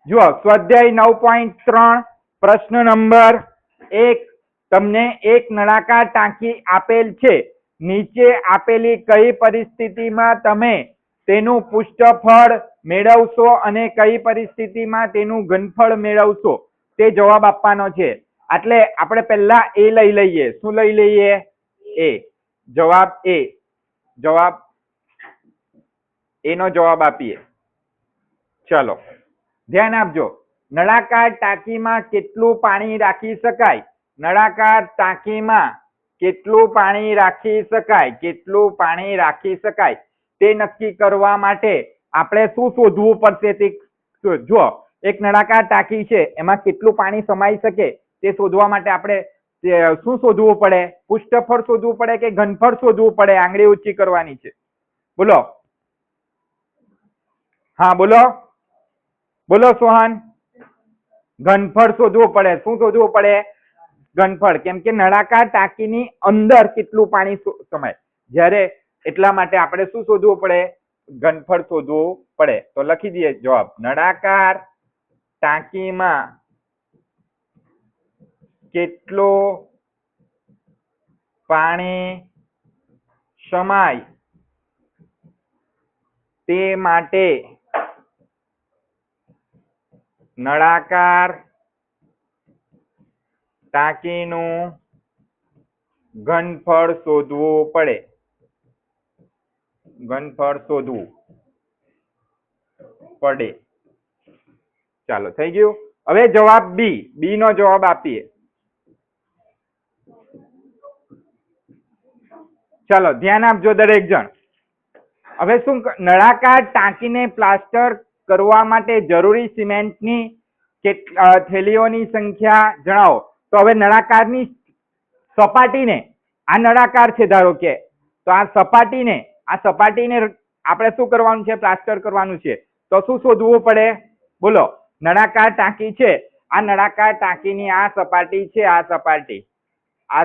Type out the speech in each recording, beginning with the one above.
જુઓ સ્વાધ્યાય 9.3 પ્રશ્ન નંબર 1 તમને એક નળાકાર ટાંકી આપેલ છે. નીચે આપેલી કઈ પરિસ્થિતિમાં તમે તેનું પૃષ્ઠફળ મેળવશો અને કઈ પરિસ્થિતિમાં તેનું ઘનફળ મેળવશો તે જવાબ આપવાનો છે. એટલે આપણે પહેલા એ લઈ લઈએ. શું લઈ લઈએ? એ જવાબ. જવાબ એનો જવાબ આપીએ. ચલો ધ્યાન આપજો. નળાકાર ટાંકીમાં કેટલું પાણી રાખી શકાય? નળાકાર ટાંકીમાં કેટલું પાણી રાખી શકાય? કેટલું પાણી રાખી શકાય તે નક્કી કરવા માટે આપણે શું શોધવું પડશે? તે જો એક નળાકાર ટાંકી છે એમાં કેટલું પાણી સમાઈ શકે તે શોધવા માટે આપણે શું શોધવું પડે? પૃષ્ઠફળ શોધવું પડે કે ઘનફળ શોધવું પડે? આંગળી ઊંચી કરવાની છે. બોલો. હા બોલો બોલો સોહન. ઘનફળ શોધવું પડે. શું શોધવું પડે? ઘનફળ. કેમ કે નળાકાર ટાંકીની અંદર કેટલું પાણી સમાય, જ્યારે એટલા માટે આપણે શું શોધવું પડે? ઘનફળ શોધવું પડે. તો લખી દઈએ જવાબ. નળાકાર ટાંકીમાં કેટલું પાણી સમાય તે માટે નળાકાર ટાંકીનું ઘનફળ શોધવું પડે. ઘનફળ શોધવું પડે. ચાલો થઈ ગયું. હવે જવાબ બી નો જવાબ આપીએ. ચાલો ધ્યાન આપજો દરેક જણ. હવે શું નળાકાર ટાંકીને પ્લાસ્ટર કરવા માટે જરૂરી સિમેન્ટની થેલીઓની સંખ્યા જણાવો. તો હવે નળાકારની સપાટીને, આ નળાકાર છે ધારો કે, તો આ સપાટીને આપણે શું કરવાનું છે? પ્લાસ્ટર કરવાનું છે. તો શું શોધવું પડે? બોલો. નળાકાર ટાંકી છે, આ નળાકાર ટાંકીની આ સપાટી છે, આ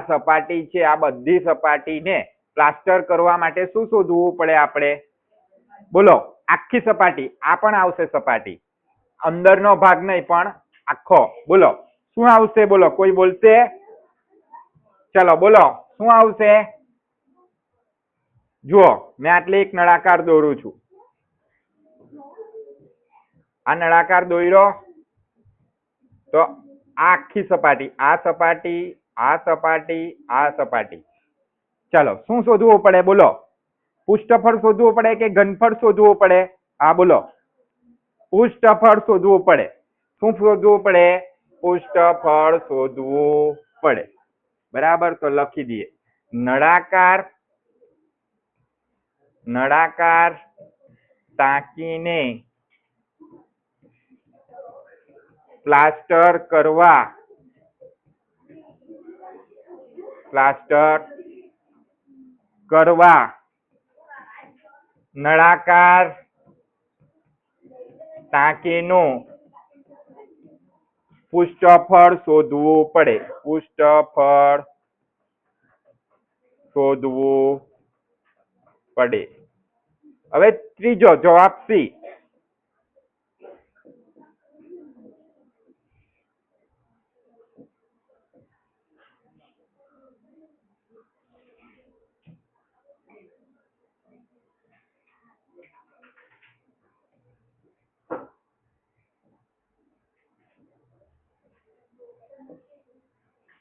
સપાટી છે, આ બધી સપાટીને પ્લાસ્ટર કરવા માટે શું શોધવું પડે આપણે? બોલો. આખી સપાટી. આ પણ આવશે સપાટી, અંદરનો ભાગ નહીં પણ આખો. બોલો શું આવશે? બોલો કોઈ બોલશે? ચલો બોલો શું આવશે? જુઓ મેં આટલે એક નળાકાર દોરું છું. આ નળાકાર દોર્યો તો આ આખી સપાટી, આ સપાટી, આ સપાટી, આ સપાટી. ચાલો શું શોધવું પડે? બોલો. પૃષ્ઠફળ શોધવું પડે કે ઘનફળ શોધવું પડે? હા બોલો. પૃષ્ઠફળ શોધવું પડે. શું શોધવું પડે? પૃષ્ઠફળ શોધવું પડે. બરાબર. તો લખી દઈએ. નળાકાર ટાંકીને પ્લાસ્ટર કરવા નળાકાર ટાંકીનું પૃષ્ઠફળ શોધવું પડે. પૃષ્ઠફળ શોધવું પડે. હવે ત્રીજો જવાબ સી.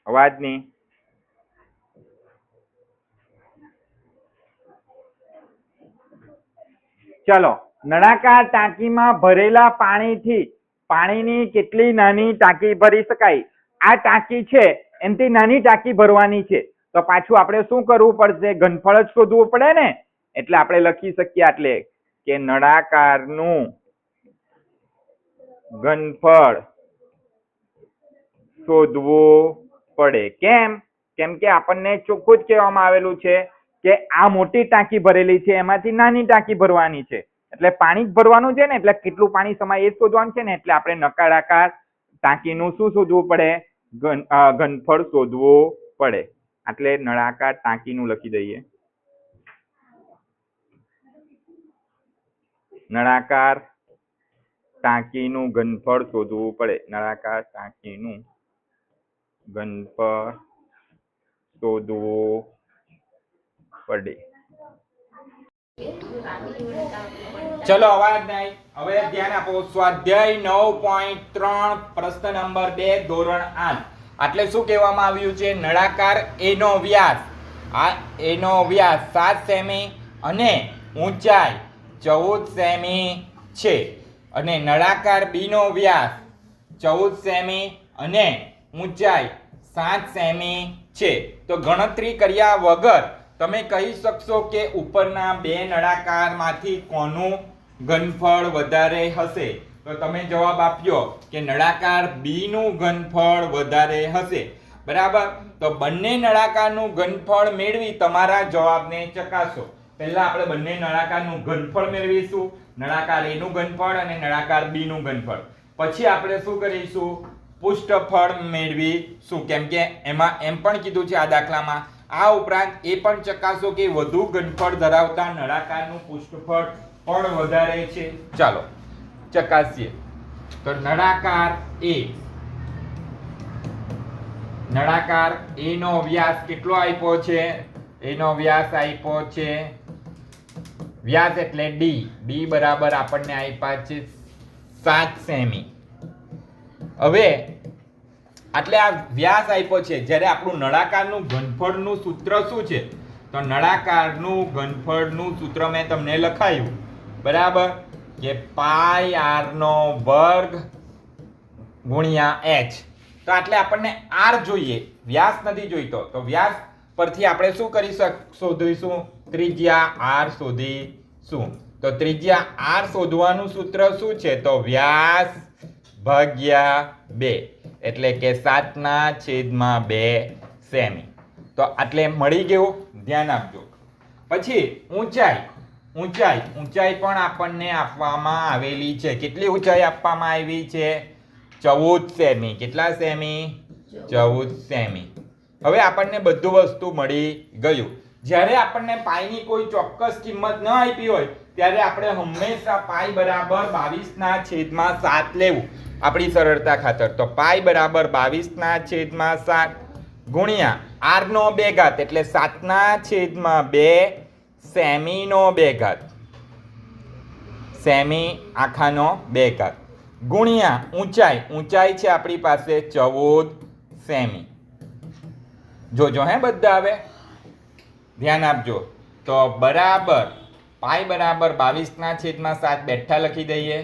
અવાજની. ચલો નળાકાર ટાંકીમાં ભરેલા પાણીની કેટલી નાની ટાંકી ભરી શકાય? આ ટાંકી છે એનાથી નાની ટાંકી ભરવાની છે. તો પાછું આપણે શું કરવું પડશે? ઘનફળ જ શોધવું પડે ને. એટલે આપણે લખી શકીએ આટલે કે નળાકારનું ઘનફળ શોધવું પડે. કેમ કે આપણને ચોખ્ખું જ કહેવામાં આવેલું છે કે આ મોટી ટાંકી ભરેલી છે, એમાંથી નાની ટાંકી ભરવાની છે. એટલે પાણી જ ભરવાનું છે ને, એટલે કેટલું પાણી સમાય એ શોધવાનું છે ને. એટલે આપણે નળાકાર ટાંકીનું શું શોધવું પડે? ઘનફળ શોધવું પડે. એટલે નળાકાર ટાંકીનું લખી દઈએ. નળાકાર ટાંકીનું ઘનફળ શોધવું પડે. નળાકાર ટાંકીનું ઘનફળ શોધવું પડે. ચલો અવાજ નહીં. હવે ધ્યાન આપો. સ્વાધ્યાય 9.3 પ્રશ્ન નંબર 2 ધોરણ 8. એટલે શું કહેવામાં આવ્યું છે? નળાકાર A નો વ્યાસ, આ A નો વ્યાસ 7 સેમી અને ઊંચાઈ 14 સેમી છે, અને નળાકાર B નો વ્યાસ 14 સેમી અને ઊંચાઈ 7 સેમી છે. તો ગણતરી કર્યા વગર તમે કહી શકશો કે ઉપરના બે નળાકારમાંથી કોનું ઘનફળ વધારે હશે? તો તમે જવાબ આપ્યો કે નળાકાર B નું ઘનફળ વધારે હશે. બરાબર. તો બંને નળાકારનું ઘનફળ મેળવી તમારા જવાબને ચકાસો. પહેલા આપણે બંને નળાકારનું ઘનફળ મેળવીશું, નળાકાર A નું ઘનફળ અને નળાકાર B નું ઘનફળ. પછી આપણે શું કરીશું? પૃષ્ઠફળ મેળવીશું, કેમ કે એમાં એમ પણ કીધું છે આ દાખલામાં. આ ઉપરાંત એ પણ ચકાસો કે વધુ ઘનફળ ધરાવતા નળાકારનું પૃષ્ઠફળ પણ વધારે છે. ચાલો ચકાસીએ. તો નળાકાર A નો વ્યાસ કેટલો આપ્યો છે? A નો વ્યાસ આપ્યો છે, વ્યાસ એટલે D બરાબર આપણને આપ્યા છે 7 સેમી. હવે એટલે આ વ્યાસ આપ્યો છે, જ્યારે આપણું નળાકારનું ઘનફળનું સૂત્ર શું છે? તો નળાકારનું ઘનફળનું સૂત્ર મેં તમને લખાયું, બરાબર, કે પાઈ r નો વર્ગ ગુણ્યા h. તો એટલે આપણને r જોઈએ, વ્યાસ નથી જોઈતો. તો વ્યાસ પરથી આપણે શું કરી શોધીશું? ત્રિજ્યા r શોધીશું. તો ત્રિજ્યા r શોધવાનું સૂત્ર શું છે? તો વ્યાસ ભાગ્યા 2 એટલે કે 7/2 સેમી. તો એટલે મળી ગયું. ધ્યાન આપજો. પછી ઊંચાઈ પણ આપણને આપવામાં આવેલી છે. કેટલી ઊંચાઈ આપવામાં આવી છે? 14 સેમી. કેટલા સેમી? 14 સેમી. હવે આપણને બધું વસ્તુ મળી ગયું. જ્યારે આપણને પાઈની કોઈ ચોક્કસ કિંમત ન આપી હોય ત્યારે આપણે હંમેશા પાઈ બરાબર 22/7 લેવું, આપણી સરળતા ખાતર. તો પાઈ બરાબર 22/7 ગુણ્યા r નો 2 ઘાત એટલે 7/2 સેમી નો 2 ઘાત, સેમી આખાનો 2 ઘાત, ગુણ્યા ઊંચાઈ છે આપણી પાસે 14 સેમી. જોજો હે બધા. હવે ધ્યાન આપજો. તો બરાબર પાઈ બરાબર 22/7 બેઠા લખી દઈએ.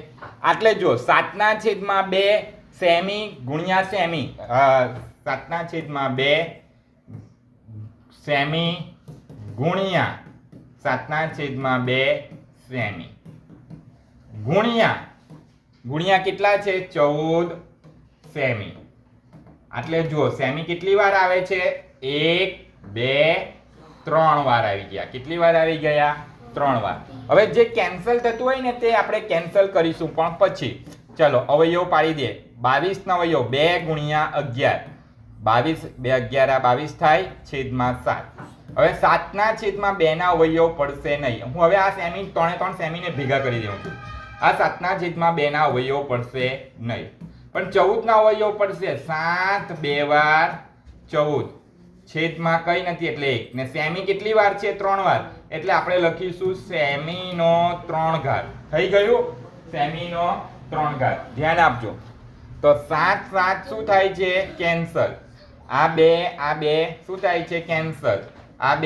એટલે જો 7/2 સેમી ગુણ્યા સેમી, 7/2 સેમી ગુણ્યા 7/2 સેમી ગુણ્યા કેટલા છે? 14 સેમી. એટલે જુઓ સેમી કેટલી વાર આવે છે? 1 2 3 વાર આવી ગયા. કેટલી વાર આવી ગયા? 3 વાર. હવે જે કેન્સલ થતું હોય ને તે આપણે કેન્સલ કરીશું પણ પછી. ચલો અવયવ પાડી દે. 22 નો અવયવ 2 ગુણ્યા 11, 22 2 11 22 થાય છેદમાં 7. હવે 7/2 ના અવયવ પડશે નહીં. હું હવે આ સેમી 3 સેમીને ભેગા કરી દઉં છું. આ 7/2 ના અવયવ પડશે નહીં, પણ 14 ના અવયવ પડશે. 7 2 વાર 14 છેદમાં કઈ નથી એટલે 1, ને સેમી કેટલી વાર છે? 3 વાર. એટલે આપણે લખીશું સેમી નો 3 ઘાત. થઈ ગયું? સેમી નો 3 ઘાત. ધ્યાન આપજો. તો 7 શું થાય છે? કેન્સલ. આ બે શું થાય છે? કેન્સલ. આ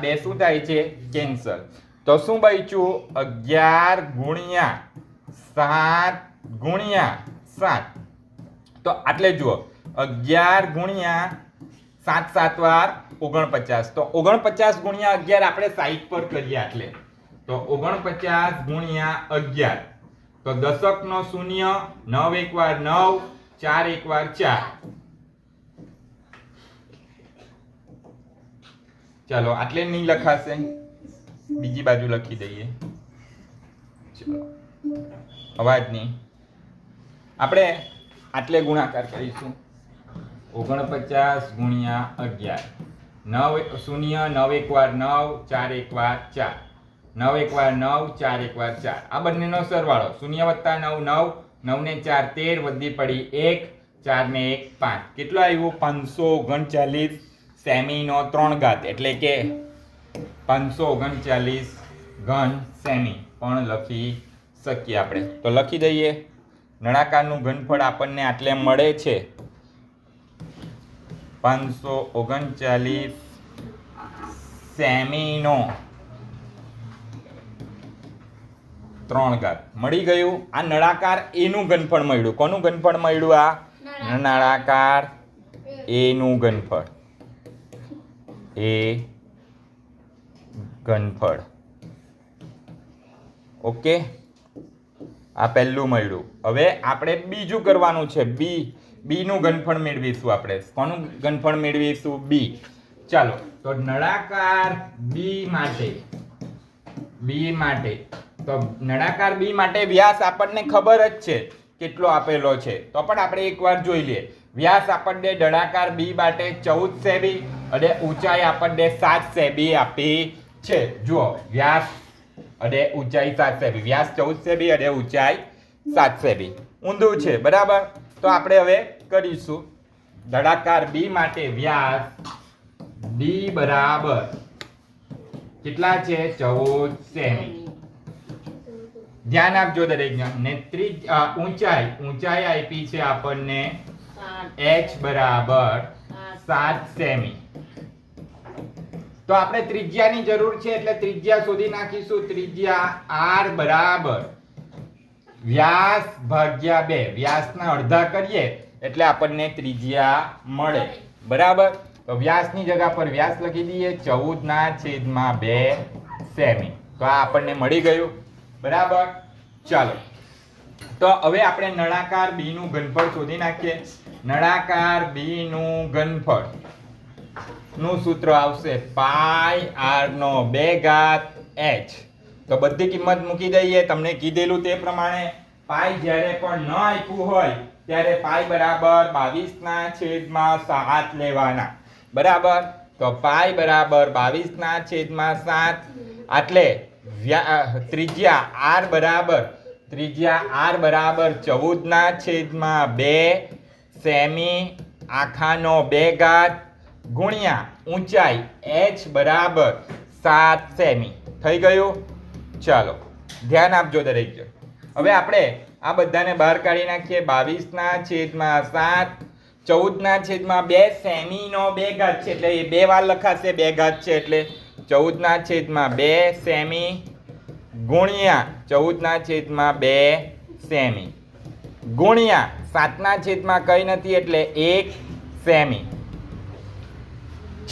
બે શું થાય છે? કેન્સલ. તો શું બચ્યું? 11 ગુણ્યા 7 ગુણ્યા 7. તો એટલે જુઓ 11 ગુણ્યા 7 7 વાર 49. તો 49 ગુણ્યા 11 આપણે 60 પર કરીએ. એટલે તો 49 ગુણ્યા 11. તો દશક નો શૂન્ય, 9 1 વાર 9, 4 1 વાર 4. ચાલો આટલે નહીં લખાશે, બીજી બાજુ લખી દઈએ. ચલો અવાજ નહીં. આપણે આટલે ગુણાકાર કરીશું. 49 ગુણ્યા 11, 9 શૂન્ય, 9 1 વાર 9, 4 1 વાર 4. 9 એક વાર 9, 4 એક વાર 4. આ બંનેનો સરવાળો 0 વત્તા 9 9, 9 ને 4 13, વધી પડી 1, 4 ને 1 5. કેટલું આવ્યું? 539 સેમીનો 3 ઘાત, એટલે કે 539 ઘન સેમી પણ લખી શકીએ આપણે. તો લખી દઈએ, નળાકારનું ઘનફળ આપણને આટલે મળે છે 539 સેમીનો 3 ઘાત મળી ગયું. આ નળાકાર એનું ઘનફળ મળ્યું. કોનું ઘનફળ મળ્યું? આ નળાકાર એનું ઘનફળ. એ ઘનફળ. ઓકે, આ પહેલું મળ્યું. હવે આપણે બીજું કરવાનું છે. બી નું ઘનફળ મેળવીશું આપણે. કોનું ઘનફળ મેળવીશું? બી. ચાલો, તો નળાકાર બી માટે તો નળાકાર બી માટે વ્યાસ આપણને ખબર જ છે કેટલો આપેલો છે, તો પણ આપણે એકવાર જોઈ લઈએ. વ્યાસ આપણને નળાકાર બી માટે 14 સેમી અને ઊંચાઈ આપણને 7 સેમી આપી છે. જુઓ, વ્યાસ અને ઊંચાઈ 7 સેમી. વ્યાસ 14 સેમી અને ઊંચાઈ 7 સેમી. ઊંધું છે, બરાબર. તો આપણે હવે કરીશું. નળાકાર બી માટે વ્યાસ બી બરાબર કેટલા છે? 14 સેમી. ધ્યાન આપજો દરેક જણ. ને ઊંચાઈ આપી છે આપણને h બરાબર 7 સેમી. તો આપણે ત્રિજ્યાની જરૂર છે એટલે ત્રિજ્યા શોધી નાખીશું. ત્રિજ્યા r બરાબર વ્યાસ ભાગ્યા 2. વ્યાસના અડધા કરીએ એટલે આપણને ત્રિજ્યા મળે, બરાબર. તો વ્યાસની જગ્યા પર વ્યાસ લખી દઈએ 14/2 સેમી. તો આ આપણને મળી ગયું, બરાબર. ચાલો, તો હવે આપણે નળાકાર બી નું ઘનફળ શોધી નાખીએ. નળાકાર બી નું ઘનફળ નું સૂત્ર આવશે પાઈ r નો 2 ઘાત h. તો બધી કિંમત મૂકી દઈએ. તમને કીધેલું તે પ્રમાણે પાઈ જ્યારે પણ ન આપ્યું હોય ત્યારે પાઈ બરાબર 22/7 લેવાના, બરાબર. તો પાઈ બરાબર 22/7. એટલે ત્રિજ્યા r બરાબર 14/2 સેમી આખાનો 2 ઘાત ગુણ્યા ઊંચાઈ h બરાબર 7 સેમી થઈ ગયું. ચાલો, ધ્યાન આપજો દરેક જણ. હવે આપણે આ બધાને બહાર કાઢી નાખીએ. 22/7 14/2 સેમીનો 2 ઘાત છે એટલે એ 2 વાર લખાશે. 2 ઘાત છે એટલે 14/2 સેમી ગુણ્યા 14/2 સેમી ગુણ્યા 7/, કઈ નથી એટલે 1 સેમી.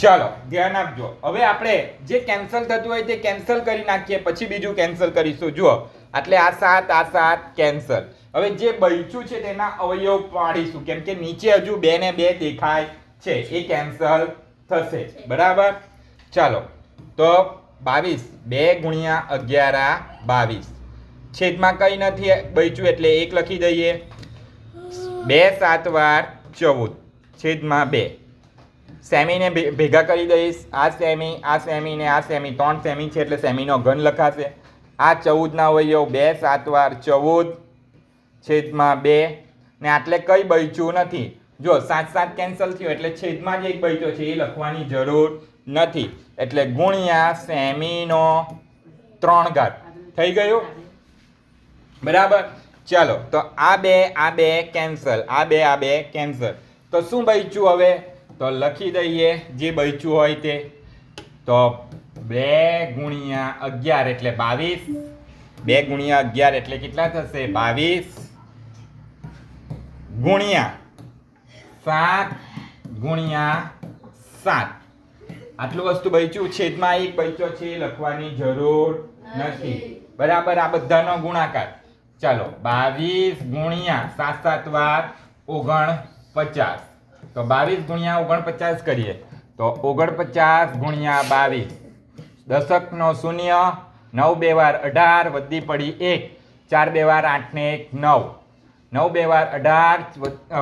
ચાલો, ધ્યાન આપજો. હવે આપણે જે કેન્સલ થતું હોય તે કેન્સલ કરી નાખીએ, પછી બીજું કેન્સલ કરીશું. જુઓ, એટલે આ 7 કેન્સલ. હવે જે બચ્યું છે તેના અવયવ પાડીશું, કેમ કે નીચે હજુ 2 ને 2 દેખાય છે, એ કેન્સલ થશે, બરાબર. ચાલો, તો 22 2 ગુણ્યા 11 22 છેદમાં કઈ નથી બચ્યું એટલે 1 લખી દઈએ. 2 7 વાર 14 છેદમાં 2. સેમીને ભેગા કરી દઈશ. આ સેમી ને આ સેમી 3 સેમી છે એટલે સેમીનો ઘન લખાશે. આ 14 ના અવયવ 2 7 વાર 14 છેદમાં 2 ને આટલે કઈ બચ્યું નથી. જો 7 કેન્સલ થયો એટલે છેદમાં જ એક બચ્યો છે, એ લખવાની જરૂર નથી. એટલે ગુણ્યા સેમીનો 3 ઘાત થઈ ગયું, બરાબર. ચાલો, તો આ બે કેન્સલ, આ બે કેન્સલ. તો શું બચ્યું હવે? તો લખી દઈએ જે બચ્યું હોય તે. તો 2 ગુણ્યા 11 એટલે 22. 2 ગુણ્યા 11 એટલે કેટલા થશે? 22 ગુણ્યા 7 ગુણ્યા 7. આટલું વસ્તુ બચ્યું. છેદમાં 1 બચ્યો છે, લખવાની જરૂર નથી, બરાબર. આ બધાનો ગુણાકાર. ચાલો, 22 ગુણ્યા 7 7 વાર 49. તો 22 ગુણ્યા 49 કરીએ તો 49 ગુણ્યા 22 દશકનો 0. 9 2 વાર 18 વધી પડી 1. 4 2 વાર 8 ને 1 9. 9 2 વાર 18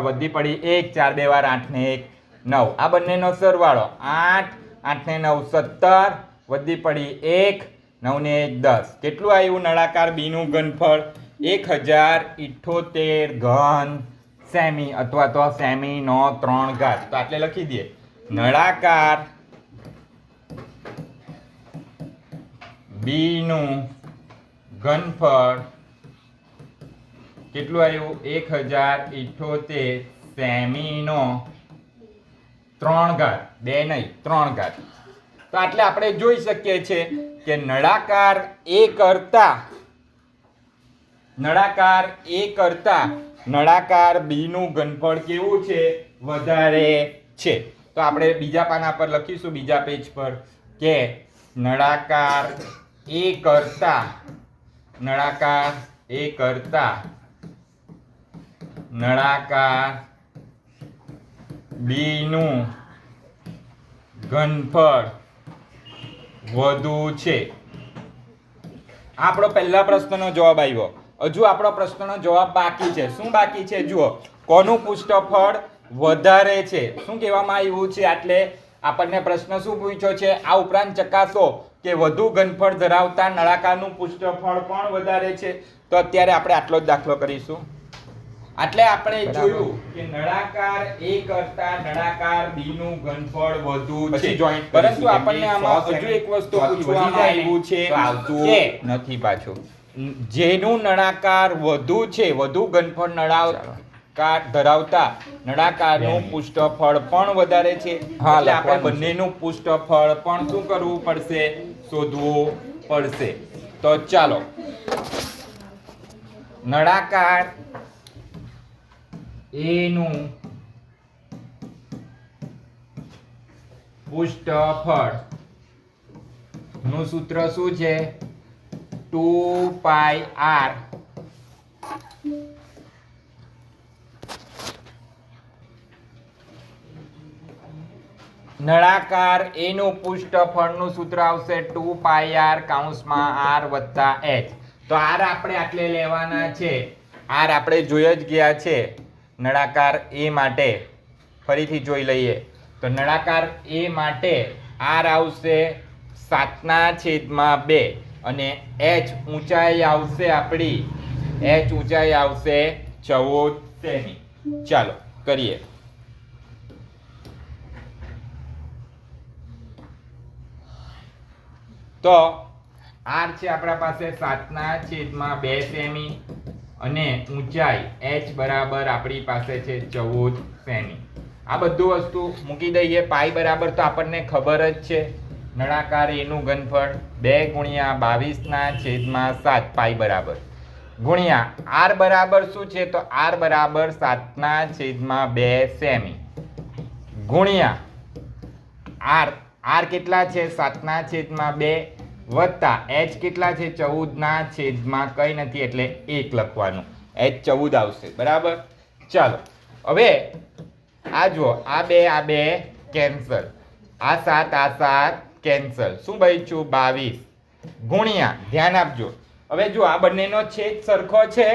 વધી પડી 1. 4 2 વાર 8 ને 1 9. આ બંનેનો સરવાળો 8 8 ને 9 17 વધી પડી 1. 9 ને 1 10. કેટલું આવ્યું નળાકાર બી નું ઘનફળ? 1078 ઘન સેમી અથવા તો સેમી નો 3 ઘાત. તો આટલે લખી દઈએ નળાકાર બી નું ઘનફળ કેટલું આવ્યું? 1078 સેમી નો 3 ઘાત. 2 નહીં 3 ઘાત. તો આટલે આપણે જોઈ શકીએ છીએ કે નળાકાર એ કરતા નળાકાર બી નું ઘનફળ કેવું છે? વધારે છે. તો આપણે બીજા પાના પર લખીશું, બીજા પેજ પર, કે નળાકાર બી નું ઘનફળ વધુ છે. આપણો પહેલા પ્રશ્નનો જવાબ આવ્યો. હજુ આપણો પ્રશ્નનો જવાબ બાકી છે. શું બાકી છે? જુઓ, કોનું પૃષ્ઠફળ વધારે છે? શું કહેવામાં આવ્યું છે? એટલે આપણને પ્રશ્ન શું પૂછ્યો છે? આ ઉપરાંત ચકાસો કે વધુ ઘનફળ ધરાવતા નળાકારનું પૃષ્ઠફળ પણ વધારે છે. તો અત્યારે આપણે આટલો જ દાખલો કરીશું. એટલે આપણે જોયું કે નળાકાર એ કરતા નળાકાર બી નું ઘનફળ વધુ છે. પરંતુ આપણને આમાં હજુ એક વસ્તુ પૂછવામાં આવ્યું છે કે નથી પાછું, જેનું નળાકાર વધુ છે, વધુ ઘનફળ નળાકાર ધરાવતા નળાકારનું પૃષ્ઠફળ પણ વધારે છે. એટલે આપણે બંનેનું પૃષ્ઠફળ પણ શું કરવું પડશે? શોધવું પડશે. તો ચાલો, નળાકાર એનું પૃષ્ઠફળ નું સૂત્ર શું છે? 2πr નળાકાર એ નું પૃષ્ઠફળનું સૂત્ર આવશે 2πr કૌંસમાં r વત્તા h. તો r આપણે આટલે લેવાના છે. r આપણે જોઈ જ ગયા છે નળાકાર એ માટે. ફરીથી જોઈ લઈએ તો નળાકાર એ માટે r આવશે 7/2 અને h ઊંચાઈ આવશે આપણી 14 સેમી. ચાલો કરીએ. તો r છે આપણા પાસે 7/2 સેમી અને ઊંચાઈ h બરાબર આપણી પાસે છે 14 સેમી. આ બધું વસ્તુ મૂકી દઈએ. પાઈ બરાબર તો આપણને ખબર જ છે, નળાકાર એનું ઘનફળ 2 × 22/7 પાઈ બરાબર ગુણ્યા r બરાબર શું છે? તો r બરાબર 7/2 સેમી ગુણ્યા r કેટલા છે? 7/2 વત્તા h કેટલા છે? 14/, કઈ નથી એટલે 1 લખવાનું. h 14 આવશે. બરાબર. ચાલો હવે આ જુઓ, આ બે કેન્સલ, આ 7 કેન્સલ. શું બચ્યું? 22 ગુણ્યા, ધ્યાન આપજો, હવે જો આ બંનેનો છેદ સરખો છે,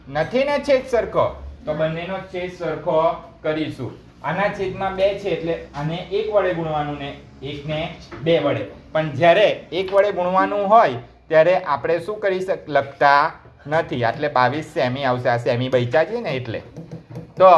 નથી ને છેદ સરખો? તો બંનેનો છેદ સરખો કરીશું. આના છેદમાં 2 છે એટલે આને 1 વડે ગુણવાનું ને 1 ને 2 વડે. પણ જ્યારે 1 વડે ગુણવાનું હોય ત્યારે આપણે શું કરી લખતા નથી. એટલે 22 સેમી આવશે. આ સેમી બચ્યા છે ને એટલે. તો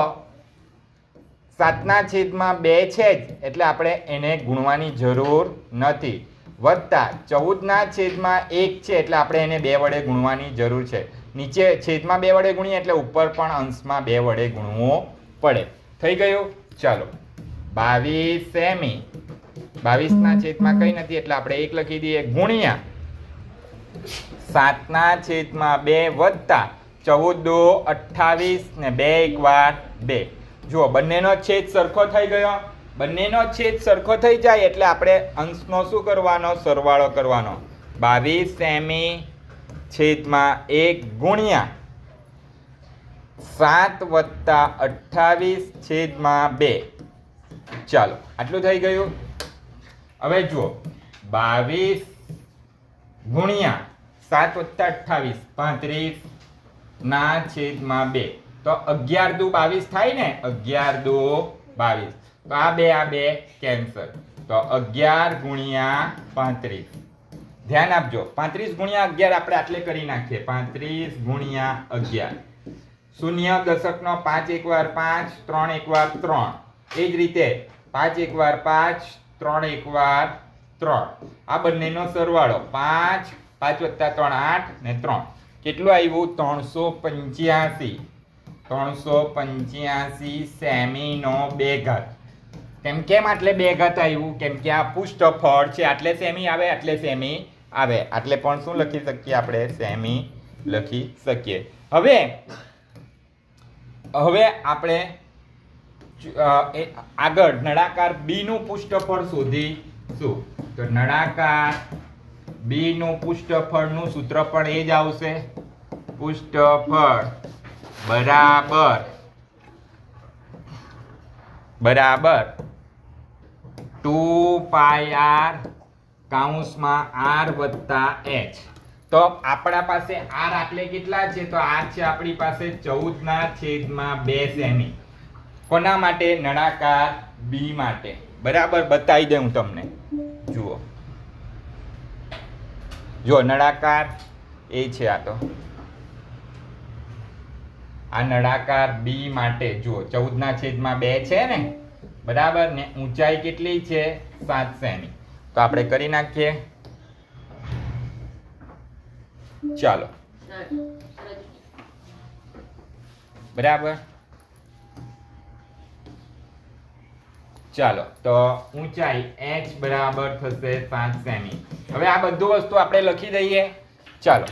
7/2 છે જ એટલે આપણે એને ગુણવાની જરૂર નથી. વત્તા 14/1 છે એટલે આપણે એને 2 વડે ગુણવાની જરૂર છે. નીચે છેદમાં 2 વડે ગુણીએ એટલે ઉપર પણ અંશમાં 2 વડે ગુણવું પડે. થઈ ગયું? ચાલો, 22 સેમી 22/, કઈ નથી એટલે આપણે 1 લખી દઈએ ગુણ્યા 7/2 વત્તા 14 28 ને 2 × 2. જુઓ, બંનેનો છેદ સરખો થઈ ગયો. બંનેનો છેદ સરખો થઈ જાય એટલે આપણે અંશનો શું કરવાનો? સરવાળો કરવાનો. 22 સેમી છેદમાં 1 ગુણ્યા 7 વત્તા 28/2. ચાલો, આટલું થઈ ગયું. હવે જુઓ, 22 ગુણ્યા 7 વત્તા 28 35/2. તો 11 દુ 22 થાય ને? 11 દુ 22. તો આ બે કેન્સલ. તો 11 ગુણ્યા 35 ધ્યાન આપજો 35 ગુણ્યા 11 આપણે આટલે કરી નાખીએ 35 ગુણ્યા 11 શૂન્ય દશકનો 5 એક વાર 5 3 એક વાર 3 એ જ રીતે 5 એક વાર 5 3 એક વાર 3 આ બંનેનો સરવાળો 5 5 + 3 8 ને 3 કેટલું આવ્યું 385 સેમીનો 2 ઘાત કેમ આટલે 2 ઘાત આવ્યું કેમ કે આ પૃષ્ઠફળ છે આટલે સેમી આવે આટલે સેમી આવે આટલે પણ શું લખી શકીએ આપણે સેમી લખી શકીએ હવે આપણે આગળ નળાકાર બી નું પૃષ્ઠફળ શોધીશું તો નળાકાર બી નું પૃષ્ઠફળનું સૂત્ર પણ એ જ આવશે પૃષ્ઠફળ બરાબર 2πr કૌંસમાં r વત્તા h તો આપણા પાસે r આટલે કેટલા છે તો r છે આપણી પાસે 14/2 સેમી કોના માટે નળાકાર બી માટે બરાબર બતાવી દઉં તમને જુઓ નળાકાર એ છે આ તો આ નળાકાર બી માટે જુઓ 14/2 છે ને બરાબર ને ઊંચાઈ કેટલી છે 7 સેમી તો આપણે કરી નાખીએ ચાલો બરાબર ચાલો તો ઊંચાઈ h બરાબર થશે 7 સેમી હવે આ બધું વસ્તુ આપણે લખી દઈએ ચાલો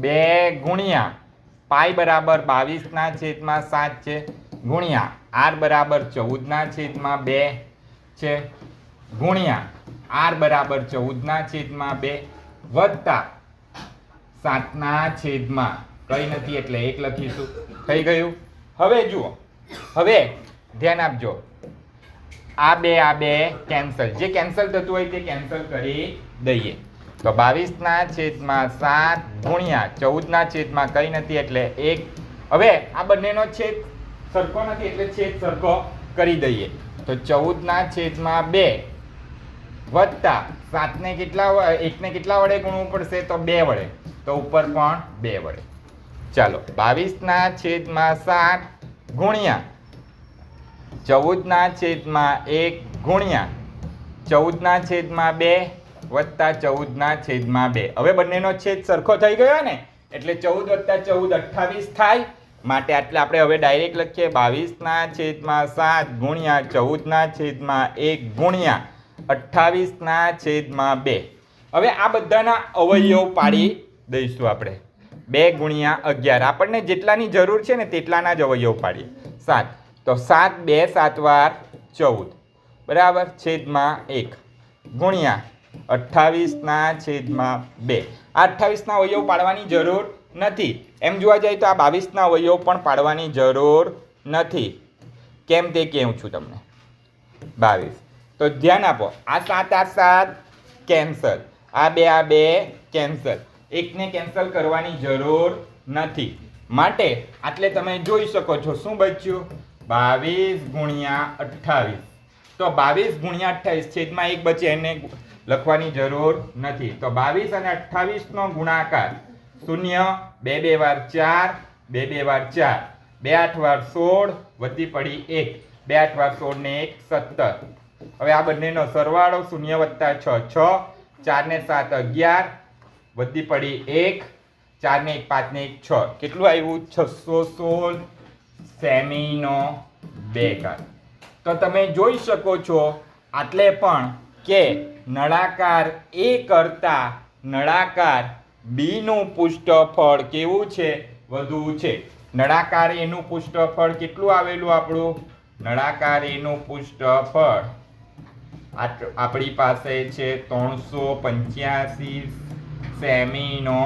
2 ગુણ્યા પાઈ બરાબર 22/7 છે ગુણ્યા r બરાબર 14/2 છે ગુણ્યા r બરાબર 14/2 વત્તા 7/, કઈ નથી એટલે 1 લખીશું થઈ ગયું હવે જુઓ હવે ધ્યાન આપજો આ બે કેન્સલ જે કેન્સલ થતું હોય તે કેન્સલ કરી દઈએ તો 22/7 ગુણ્યા 14/, કઈ નથી એટલે 1 હવે આ બંનેનો છેદ સરખો નથી એટલે છેદ સરખો કરી દઈએ તો 14/2 વત્તા 7 ને કેટલા 1 ને કેટલા વડે ગુણવું પડશે તો 2 વડે તો ઉપર પણ 2 વડે ચાલો 22/7 ગુણ્યા 14/1 ગુણ્યા 14/2 વત્તા 14/2 હવે બંનેનો છેદ સરખો થઈ ગયો ને એટલે 14 + 14 28 થાય માટે આટલે આપણે હવે ડાયરેક્ટ લખીએ 22/7 ગુણ્યા 14/1 ગુણ્યા 28/2 હવે આ બધાના અવયવ પાડી દઈશું આપણે 2 ગુણ્યા 11 આપણને જેટલાની જરૂર છે ને તેટલાના જ અવયવ પાડીએ 7 તો 7 2 7 વાર 14 બરાબર છેદમાં 1 ગુણ્યા 28/2 આ 28ના અવયવ પાડવાની જરૂર નથી એમ જોવા જાય તો આ 22ના અવયવ પણ પાડવાની જરૂર નથી કેમ તે કહું છું તમને 22 તો ધ્યાન આપો આ 7 કેન્સલ આ બે કેન્સલ એકને કેન્સલ કરવાની જરૂર નથી માટે આટલે તમે જોઈ શકો છો શું બચ્યું 22 ગુણ્યા 28 તો 22 ગુણ્યા 28 છેદમાં 1 બચે એને લખવાની જરૂર નથી તો 22 અને 28 નો ગુણાકાર 0 2 2 વાર 4 2 2 વાર 4 2 8 વાર 16 વધી પડી 1 2 8 વાર 16 ને 1 17 હવે આ બંનેનો સરવાળો 0 વત્તા 6 6 4 ને 7 11 વધી પડી 1 4 ને 1 5 ને 1 6 કેટલું આવ્યું 616 સેમીનો 2 ઘાત તો તમે જોઈ શકો છો આટલે પણ કે નળાકાર એ કરતા નળાકાર બી નું પૃષ્ઠફળ કેવું છે વધુ છે નળાકાર એનું પૃષ્ઠફળ કેટલું આવેલું આપણું નળાકાર એનું પૃષ્ઠફળ આપણી પાસે છે 385 સેમીનો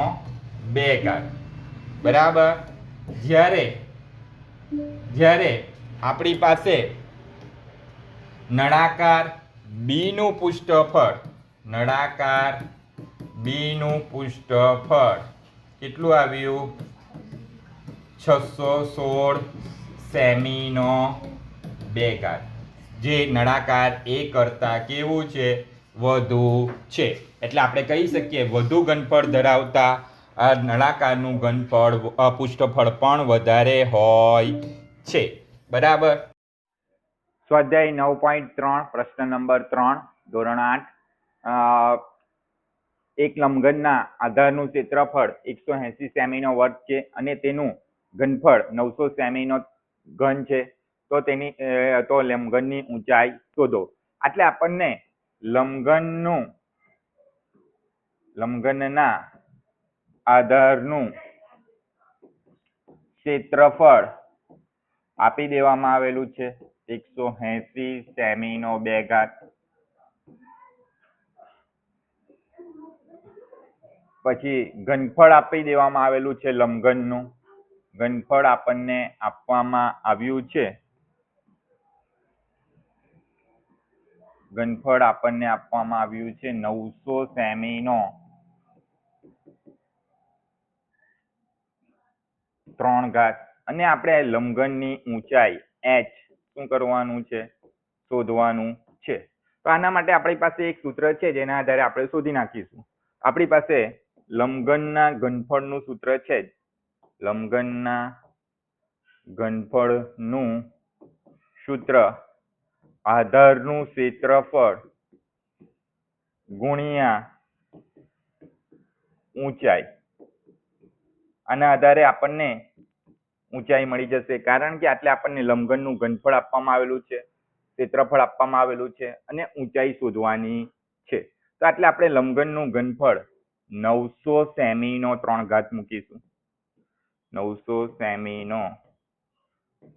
2 ઘાત બરાબર જ્યારે આપણી પાસે નળાકાર બી નું પૃષ્ઠફળ કેટલું આવ્યું 616 સેમીનો 2 ઘાત જે નળાકાર એ કરતા કેવું છે વધુ છે. એટલે આપણે કહી શકીએ વધુ ઘનફળ ધરાવતા આ નળાકારનું પૃષ્ઠફળ પણ વધારે હોય છે. બરાબર. સ્વાધ્યાય 9.3 પ્રશ્ન નંબર 3 ધોરણ 8 એક લંબઘનના આધારનું ક્ષેત્રફળ 180 સેમીનો વર્ગ છે અને તેનું ઘનફળ 900 સેમીનો ઘન છે. તો લંબઘનની ઊંચાઈ શોધો. એટલે આપણને લંબઘનના આધારનું ક્ષેત્રફળ આપી દેવામાં આવેલું છે 180 સેમીનો 2 પછી ઘનફળ આપી દેવામાં આવેલું છે લંબઘનનું. ઘનફળ આપણને આપવામાં આવ્યું છે 900 સેમીનો 3 અને આપણે લંબઘનની ઊંચાઈ h શું કરવાનું છે? શોધવાનું છે. તો આના માટે આપણી પાસે એક સૂત્ર છે જેના આધારે આપણે શોધી નાખીશું. આપણી પાસે લંબઘનના ઘનફળનું સૂત્ર છે જ. લંબઘનના ઘનફળનું સૂત્ર આધારનું ક્ષેત્રફળ ગુણ્યા ઊંચાઈ. આના આધારે આપણને ઊંચાઈ મળી જશે કારણ કે આટલે આપણને લંબઘનનું ઘનફળ આપવામાં આવેલું છે, ક્ષેત્રફળ આપવામાં આવેલું છે અને ઊંચાઈ શોધવાની છે. તો એટલે આપણે લંબઘનનું ઘનફળ 900 સેમીનો 3 મૂકીશું. 900 સેમીનો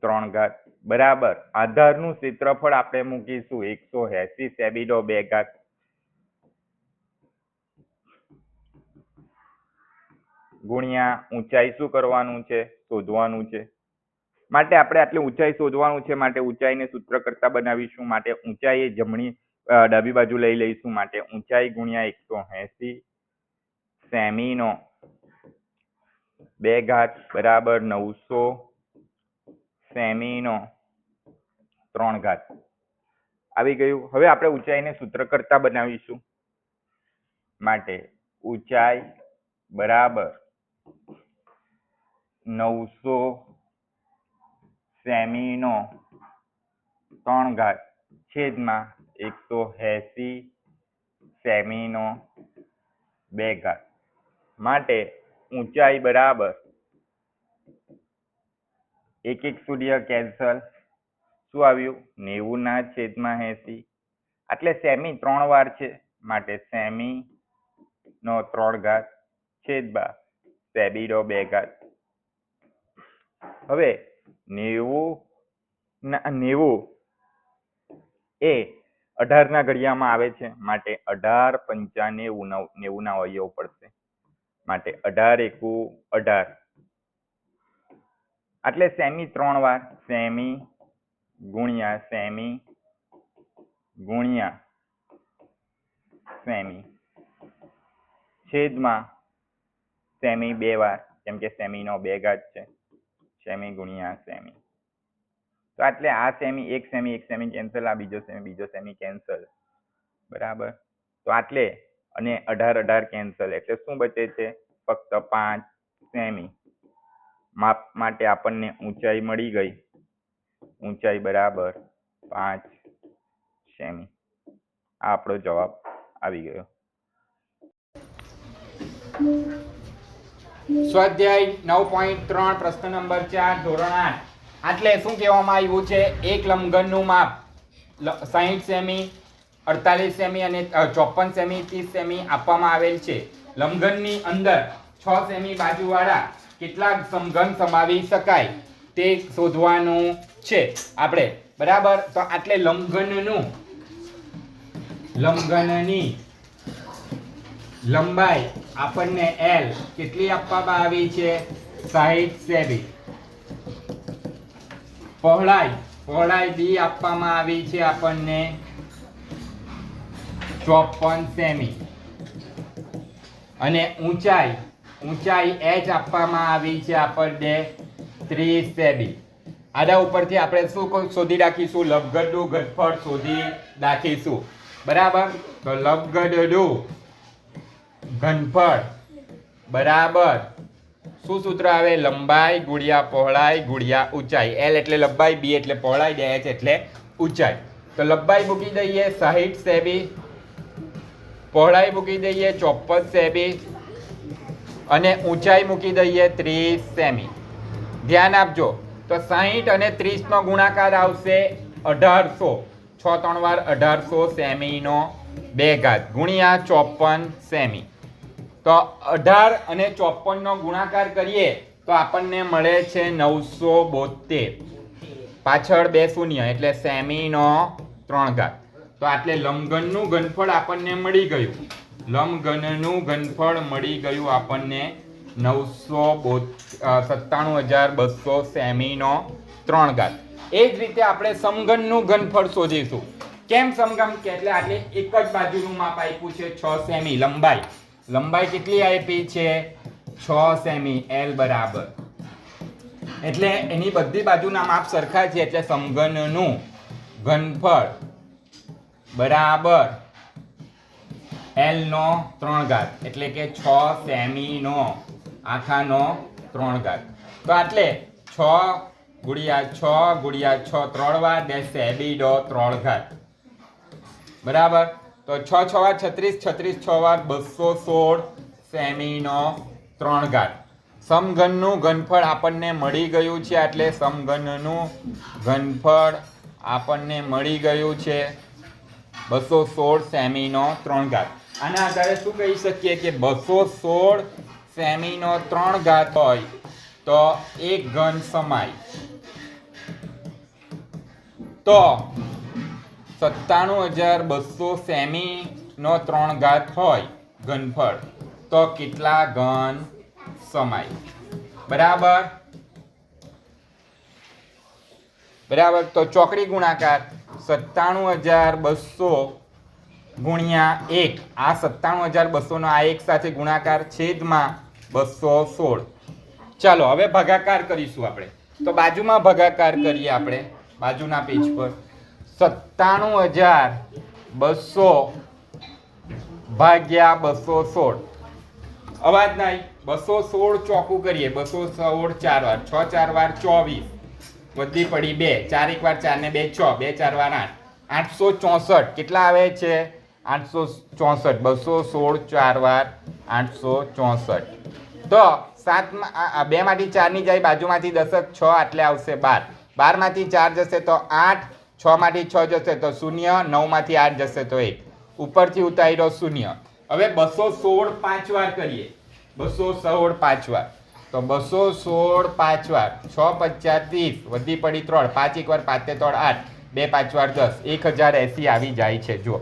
3 બરાબર આધારનું ક્ષેત્રફળ આપણે મૂકીશું 180 સેમીનો 2 ગુણ્યા ઊંચાઈ શું કરવાનું છે? શોધવાનું છે. માટે આપણે આટલી ઊંચાઈ શોધવાનું છે માટે ઊંચાઈને સૂત્ર કરતા બનાવીશું. માટે ઊંચાઈ એ ડાબી બાજુ લઈ લઈશું. માટે ઊંચાઈ ગુણ્યા 180 સેમીનો 2 બરાબર 900 સેમીનો 3 આવી ગયું. હવે આપણે ઊંચાઈને સૂત્ર કરતા બનાવીશું. માટે ઊંચાઈ બરાબર 900 સેમીનો 3 છેદમાં 180 સેમીનો 2 માટે ઊંચાઈ બરાબર 1 શૂન્ય કેન્સલ. શું આવ્યું? 90/80. એટલે સેમી 3 વાર છે માટે સેમી નો 3 છેદમાં સેમીનો 2. હવે 90 એ 18 ના ઘડિયામાં આવે છે માટે 18 પંચા 90 ના અવયવ પડશે. માટે 18 એકુ 18 એટલે સેમી 3 વાર. સેમી ગુણ્યા સેમી ગુણ્યા સેમી છેદમાં સેમી 2 વાર કેમ કે સેમીનો 2 છે. સેમી ગુણ્યા સેમી. તો એટલે આ સેમી એક સેમી કેન્સલ, આ બીજો સેમી કેન્સલ. બરાબર. તો આટલે અને 18 કેન્સલ એટલે શું બચે છે? ફક્ત 5 સેમી. માપ માટે આપણને ઊંચાઈ મળી ગઈ. ઊંચાઈ બરાબર 5 સેમી. આ આપણો જવાબ આવી ગયો. સ્વાધ્યાય 9.3 પ્રશ્ન નંબર 4 ધોરણ 8. એટલે શું કહેવામાં આવ્યું છે? એક લંબઘનનું માપ 60 સેમી, 48 સેમી અને 54 સેમી, 30 સેમી આપવામાં આવેલ છે. લંબઘનની અંદર 6 સેમી બાજુવાળા કેટલા સમઘન સમાવી શકાય તે શોધવાનું છે આપણે. બરાબર. તો આટલે લંબઘનની લંબાઈ આપણને L કેટલી આપવામાં આવી છે? 60 સેમી. પહોળાઈ D આપવામાં આવી છે આપણને 54 સેમી. અને ઊંચાઈ H આપવામાં આવી છે આપણને 30 સેમી. આના ઉપરથી આપણે શું શોધી રાખીશું? લંબઘનનું ઘનફળ શોધી રાખીશું. બરાબર. તો લંબગડનું ઘનફળ બરાબર શું સૂત્ર આવે? લંબાઈ ગુણ્યા પહોળાઈ ગુણ્યા ઊંચાઈ. L એટલે લંબાઈ, B એટલે પહોળાઈ, ને H એટલે ઊંચાઈ. તો લંબાઈ મૂકી દઈએ 60 સેમી, પહોળાઈ મૂકી દઈએ 54 સેમી અને ઊંચાઈ મૂકી દઈએ 30 સેમી. ધ્યાન આપજો. તો 60 અને 30 નો ગુણાકાર આવશે 1800. 6 3 વાર 1800 સેમીનો 2 ઘાત ગુણ્યા 54 સેમી. તો 18 અને 54 નો ગુણાકાર કરીએ તો આપણને મળે છે 972. પાછળ 2 શૂન્ય એટલે સેમીનો 3 ઘાત. તો આટલે લંબઘનનું ઘનફળ આપણને મળી ગયું. લંબઘનનું ઘનફળ મળી ગયું આપણને 997,200 સેમીનો 3 ઘાત. એ જ રીતે આપણે સમઘનનું ઘનફળ શોધીશું. કેમ સમઘન? કે એટલે આટલે એક જ બાજુનું માપ આપ્યું છે 6 સેમી લંબાઈ. લંબાઈ કેટલી આપી છે? 6 સેમી. L બરાબર એટલે એની બધી બાજુના માપ સરખા છે એટલે સમઘનનું ઘનફળ બરાબર L નો 3 ઘાત એટલે કે 6 સેમીનો આખાનો 3 ઘાત. તો આટલે 6 ગુણ્યા 6 ગુણ્યા 6 3 વાર ને સેમીનો 3 ઘાત બરાબર. તો 6 6 વાર 36, 36 6 વાર 216 સેમીનો 3 ઘાત. સમઘનનું ઘનફળ આપણને મળી ગયું છે એટલે સમઘનનું ઘનફળ આપણને મળી ગયું છે 216 સેમીનો 3 ઘાત. આના આધારે શું કહી શકીએ કે 216 સેમીનો 3 ઘાત હોય તો એક ઘન સમાય. તો 97,200 સેમીનો 3 ઘાત હોય ઘનફળ તો કેટલા ઘન સમાય? બરાબર. બરાબર. તો ચોકડી ગુણાકાર 97,200 ગુણ્યા 1. આ 97,200 નો આ એક સાથે ગુણાકાર છેદમાં 216. ચાલો હવે ભાગાકાર કરીશું આપણે. તો બાજુમાં ભાગાકાર કરીએ આપણે બાજુના પેજ પર. 97,200 ભાગ્યા 216. અવાજ નહીં. 216 ચોખ્ખું કરીએ. 216 4 વાર 6 4 વાર 24 વધી પડી 2 4 1 વાર 4 ને 2 6 2 4 વાર 8 864. કેટલા આવે છે? 864. 216 4 વાર 864. તો 7 2 માંથી 4 ની જાય બાજુમાંથી દશક 6 એટલે આવશે 12. 12 માંથી 4 જશે તો 8, 6 માંથી 6 જશે તો 0, 9 માંથી 8 જશે તો 1. ઉપરથી ઉતાર્યો 0. હવે 216 5 વાર કરીએ. 216 5 વાર. તો 216 5 વાર 6 5 30 વધી પડી 3 5 1 વાર 5 3 8 2 5 વાર 10 1080 આવી જાય છે. જો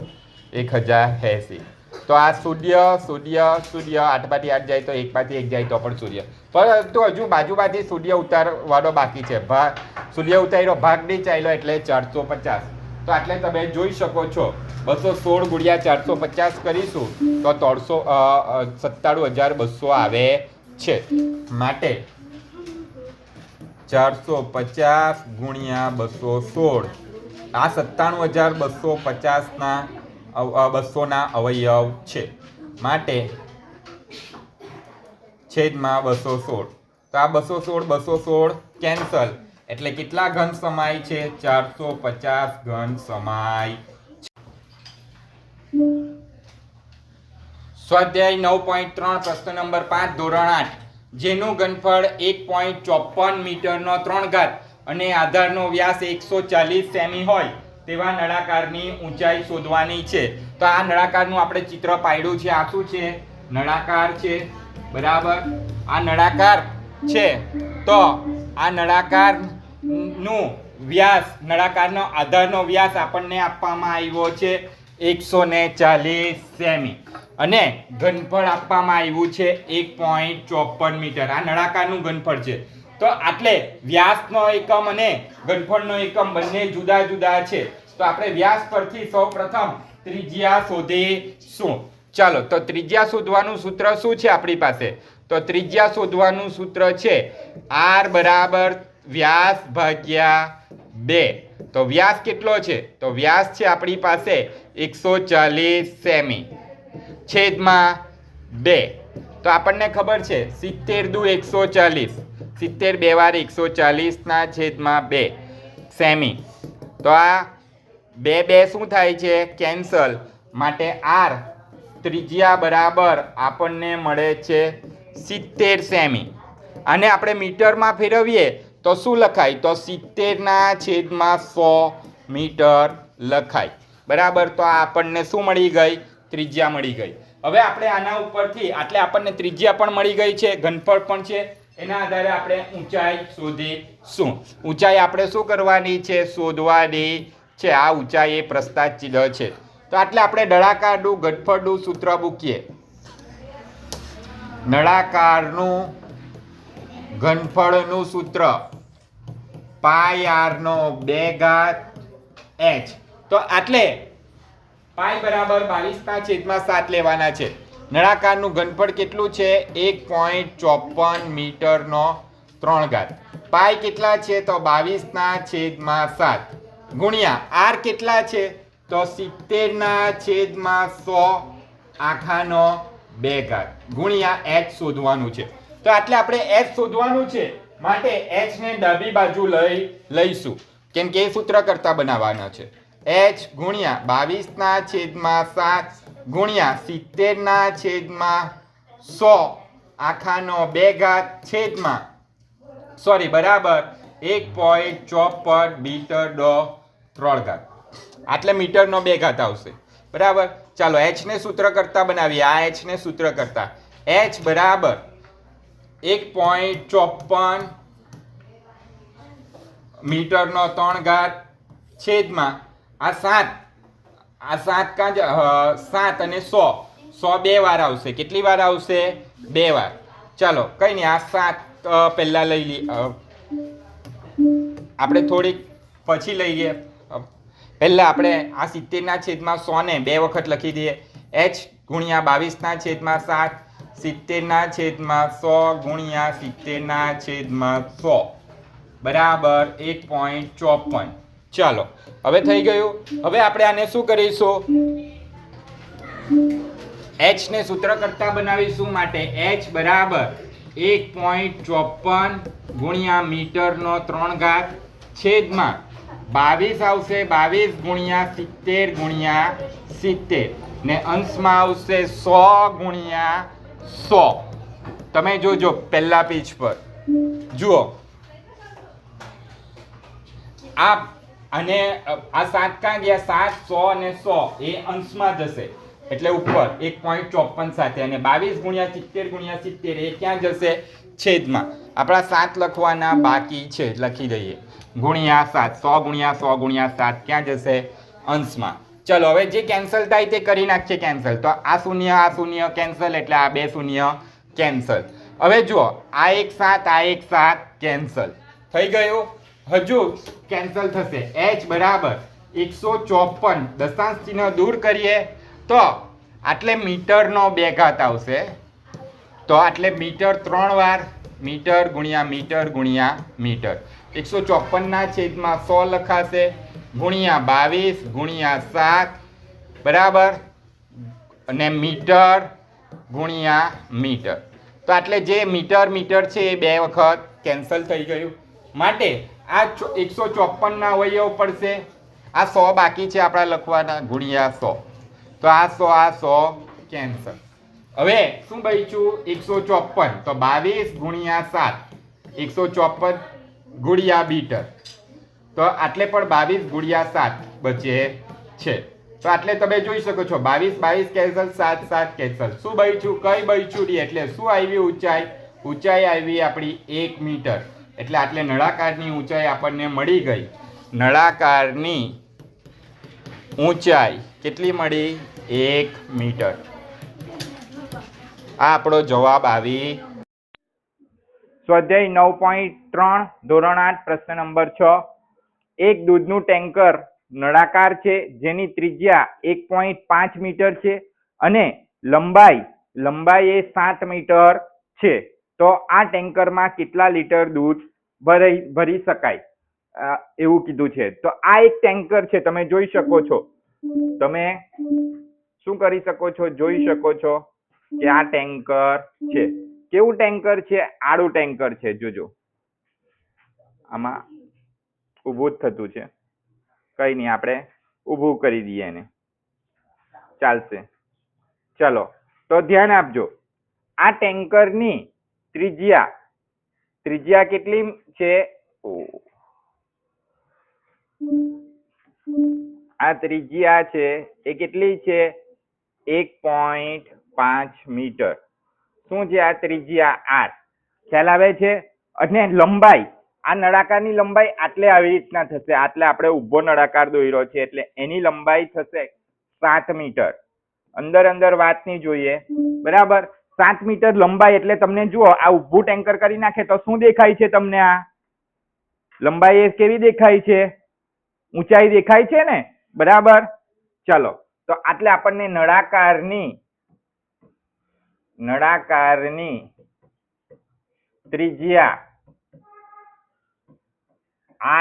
1080. તો આ શૂન્ય શૂન્ય શૂન્ય 8 માંથી 8 જાય તો 1 માંથી 1 જાય તો પણ શૂન્ય. પરંતુ હજુ બાજુમાંથી શૂન્ય ઉતારવાનો બાકી છે. શૂન્ય ઉતાર્યો ભાગ નહીં ચાલ્યો એટલે 450. તો આટલે તમે જોઈ શકો છો 216 ગુણ્યા 450 કરીશું તો 97,200 આવે છે. માટે 450 ગુણ્યા 216 આ 97,250 ના 200 ના અવયવ છે. માટે છેદમાં 216. તો આ 216 કેન્સલ એટલે કેટલા ઘન સમાય છે? 450 ઘન સમાય. સ્વાધ્યાય 9.3 પ્રશ્ન નંબર 5 ધોરણ 8 જેનું ઘનફળ 1.54 મીટરનો 3 ઘાત અને આધારનો વ્યાસ 140 સેમી હોય તેવા નળાકારની ઊંચાઈ શોધવાની છે. તો આ નળાકારનું આપણે ચિત્ર પાડ્યું છે. આ શું છે? નળાકાર છે. બરાબર. આ નળાકાર છે. તો આ નળાકારનું વ્યાસ નળાકારનો આધારનો વ્યાસ આપણને આપવામાં આવ્યો છે 140 સેમી અને ઘનફળ આપવામાં આવ્યું છે 1.54 મીટર. આ નળાકારનું ઘનફળ છે. તો આટલે વ્યાસનો એકમ અને ઘનફળનો એકમ બંને જુદા જુદા છે. તો આપણે વ્યાસ પરથી સૌપ્રથમ ત્રિજ્યા શોધીશું. ચાલો તો ત્રિજ્યા શોધવાનું સૂત્ર શું છે આપણી પાસે? તો ત્રિજ્યા શોધવાનું સૂત્ર છે R બરાબર વ્યાસ ભાગ્યા 2 તો વ્યાસ કેટલો છે? તો વ્યાસ છે આપણી પાસે 140 સેમી છેદમાં 2 તો આપણને ખબર છે 70 દુ 140 70 2 વાર 140 ના છેદમાં 2 સેમી તો આ 2 2 શું થાય છે? કેન્સલ માટે r ત્રિજ્યા બરાબર આપણને મળે છે 70 સેમી આને આપણે મીટરમાં ફેરવીએ તો શું લખાય? તો 70 ના છેદમાં 100 મીટર લખાય બરાબર તો આ આપણને શું મળી ગઈ? ત્રિજ્યા મળી ગઈ. હવે આપણે આના ઉપરથી એટલે આપણને ત્રિજ્યા પણ મળી ગઈ છે, ઘનફળ પણ છે, એના આધારે આપણે ઊંચાઈ શોધીશું. ઊંચાઈ આપણે શું કરવાની છે? શોધવાની છે. આ ઊંચાઈ એ પ્રસ્થાચિહ્ન છે. તો એટલે આપણે નળાકારનું ઘનફળનું સૂત્ર મૂકીએ. નળાકારનું ઘનફળનું સૂત્ર પાઈ r નો 2 ઘાત h તો એટલે પાઈ બરાબર 22/7 લેવાના છે. નળાકારનું ઘનફળ કેટલું છે? 1.54 મીટરનો 3 ઘાત. પાઈ કેટલા છે? તો 22/7 ગુણ્યા r કેટલા છે? તો 70/100 આખાનો 2 ઘાત ગુણ્યા h શોધવાનું છે. તો એટલે આપણે h શોધવાનું છે માટે h ને ડાબી બાજુ લઈશું કેમ કે એ સૂત્ર કરતા બનાવવાનો છે. h ગુણ્યા 22/7 ગુણ્યા 70/100 આખાનો 2 ઘાત છેદમાં બરાબર 1.54 મીટરનો 3 ઘાત એટલે મીટરનો 2 ઘાત આવશે બરાબર. ચાલો h ને સૂત્ર કરતા બનાવીએ. આ h ને સૂત્ર કરતા h બરાબર 1.54 મીટરનો 3 ઘાત છેદમાં આ 7 કાં 7 અને 100 બે વાર આવશે. કેટલી વાર આવશે? 2 વાર. ચાલો કઈ નહીં આ 7 પહેલા લઈ લઈએ, આપણે થોડીક પછી લઈએ. પહેલા આપણે આ 70/100 ને 2 વખત લખી દઈએ. h ગુણ્યા 22/7 70/100 ગુણ્યા 70/100 બરાબર 1.54. ચાલો હવે થઈ ગયું. હવે આપણે આને શું કરીશું? h ને સૂત્ર કરતા બનાવીશું માટે h બરાબર 1.54 ગુણ્યા મીટરનો 3 ઘાત છેદમાં 22 આવશે 22 ગુણ્યા 70 ગુણ્યા 70 ને અંશમાં આવશે 100 ગુણ્યા 100. તમે જોજો પહેલા પેજ પર જુઓ અને આ 7 ક્યાં ગયા? 7 100 અને 100 એ અંશમાં જશે એટલે ઉપર 1.54 સાથે અને 22 ગુણ્યા 70 ગુણ્યા 70 એ ક્યાં જશે? છેદમાં. આપણા 7 લખવાના બાકી છે, લખી દઈએ ગુણ્યા 7 100 ગુણ્યા 100 ગુણ્યા 7 ક્યાં જશે? અંશમાં. ચલો હવે જે કેન્સલ થાય તે કરી નાખીએ કેન્સલ. તો આ શૂન્ય કેન્સલ એટલે આ 2 શૂન્ય કેન્સલ. હવે જુઓ આ 1 7 આ 1 7 કેન્સલ થઈ ગયું. હજુ કેન્સલ થશે. h બરાબર 154 દશાંશ ચિહ્ન દૂર કરીએ તો આટલે મીટરનો 2 ઘાત આવશે. તો આટલે મીટર 3 વાર મીટર ગુણ્યા મીટર ગુણ્યા મીટર 154/100 લખાશે ગુણ્યા 22 ગુણ્યા 7 બરાબર અને મીટર ગુણ્યા મીટર. તો આટલે જે મીટર છે એ 2 વખત કેન્સલ થઈ ગયું માટે આ 154 ના અવયવ પડશે. આ 100 બાકી છે આપણા લખવાના ગુણ્યા 100 તો આ 100 કેન્સલ. હવે શું બચ્યું? 154 તો 22 ગુણ્યા 7 154 ગુણ્યા મીટર તો આટલે પણ 22 ગુણ્યા 7 બચે છે. તો આટલે તમે જોઈ શકો છો 22 કેન્સલ 7 કેન્સલ. શું બચ્યું? કઈ બચ્યું નહીં એટલે શું આવી? ઊંચાઈ આવી આપણી 1 મીટર. એટલે આટલે નળાકારની ઊંચાઈ આપણને મળી ગઈ. નળાકારની ઊંચાઈ કેટલી મળી? 1 મીટર. આ આપણો જવાબ આવી. સ્વાધ્યાય 9.3 ધોરણ 8 પ્રશ્ન નંબર 6. એક દૂધનું ટેન્કર નળાકાર છે જેની ત્રિજ્યા 1.5 મીટર છે અને લંબાઈ એ 7 મીટર છે. તો આ ટેન્કરમાં કેટલા લીટર દૂધ ભરી શકાય? એવું કીધું છે. તો આ એક ટેન્કર છે, તમે જોઈ શકો છો. તમે શું કરી શકો છો? જોઈ શકો છો કે આ ટેન્કર છે. કેવું ટેન્કર છે? આડું ટેન્કર છે. જોજો, આમાં ઊભું જ થતું છે. કઈ નહીં, આપણે ઊભું કરી દઈએ એને, ચાલશે. ચલો, તો ધ્યાન આપજો. આ ટેન્કરની ત્રિજ્યા કેટલી છે? આ ત્રિજ્યા છે એ કેટલી છે? 1.5 મીટર. શું છે આ ત્રિજ્યા? r. ખ્યાલ આવે છે? અને લંબાઈ, આ નળાકારની લંબાઈ આટલે આવી રીતના થશે. આટલે આપણે ઊભો નળાકાર દોર્યો છે એટલે એની લંબાઈ થશે 7 મીટર. અંદર વાત નહીં જોઈએ, બરાબર? 7 મીટર લંબાઈ એટલે તમને જુઓ, આ ઊભું ટેન્કર કરી નાખે તો શું દેખાય છે તમને? આ લંબાઈ એ કેવી દેખાય છે? ઊંચાઈ દેખાય છે ને, બરાબર? ચલો, તો આટલે આપણને નળાકારની ત્રિજ્યા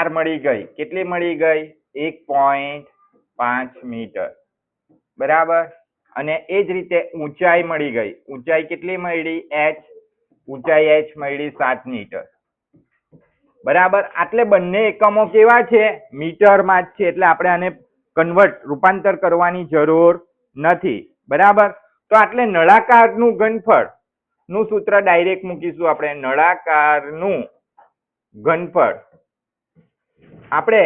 r મળી ગઈ. કેટલી મળી ગઈ? 1.5 મીટર, બરાબર? અને એ જ રીતે ઊંચાઈ મળી ગઈ. ઊંચાઈ કેટલી મળી? h. ઊંચાઈ h મળી 7 મીટર, બરાબર? આટલે બંને એકમો કેવા છે? મીટરમાં જ છે, એટલે આપણે આને રૂપાંતર કરવાની જરૂર નથી, બરાબર? તો આટલે નળાકારનું ઘનફળ નું સૂત્ર ડાયરેક્ટ મૂકીશું આપણે. નળાકારનું ઘનફળ આપણે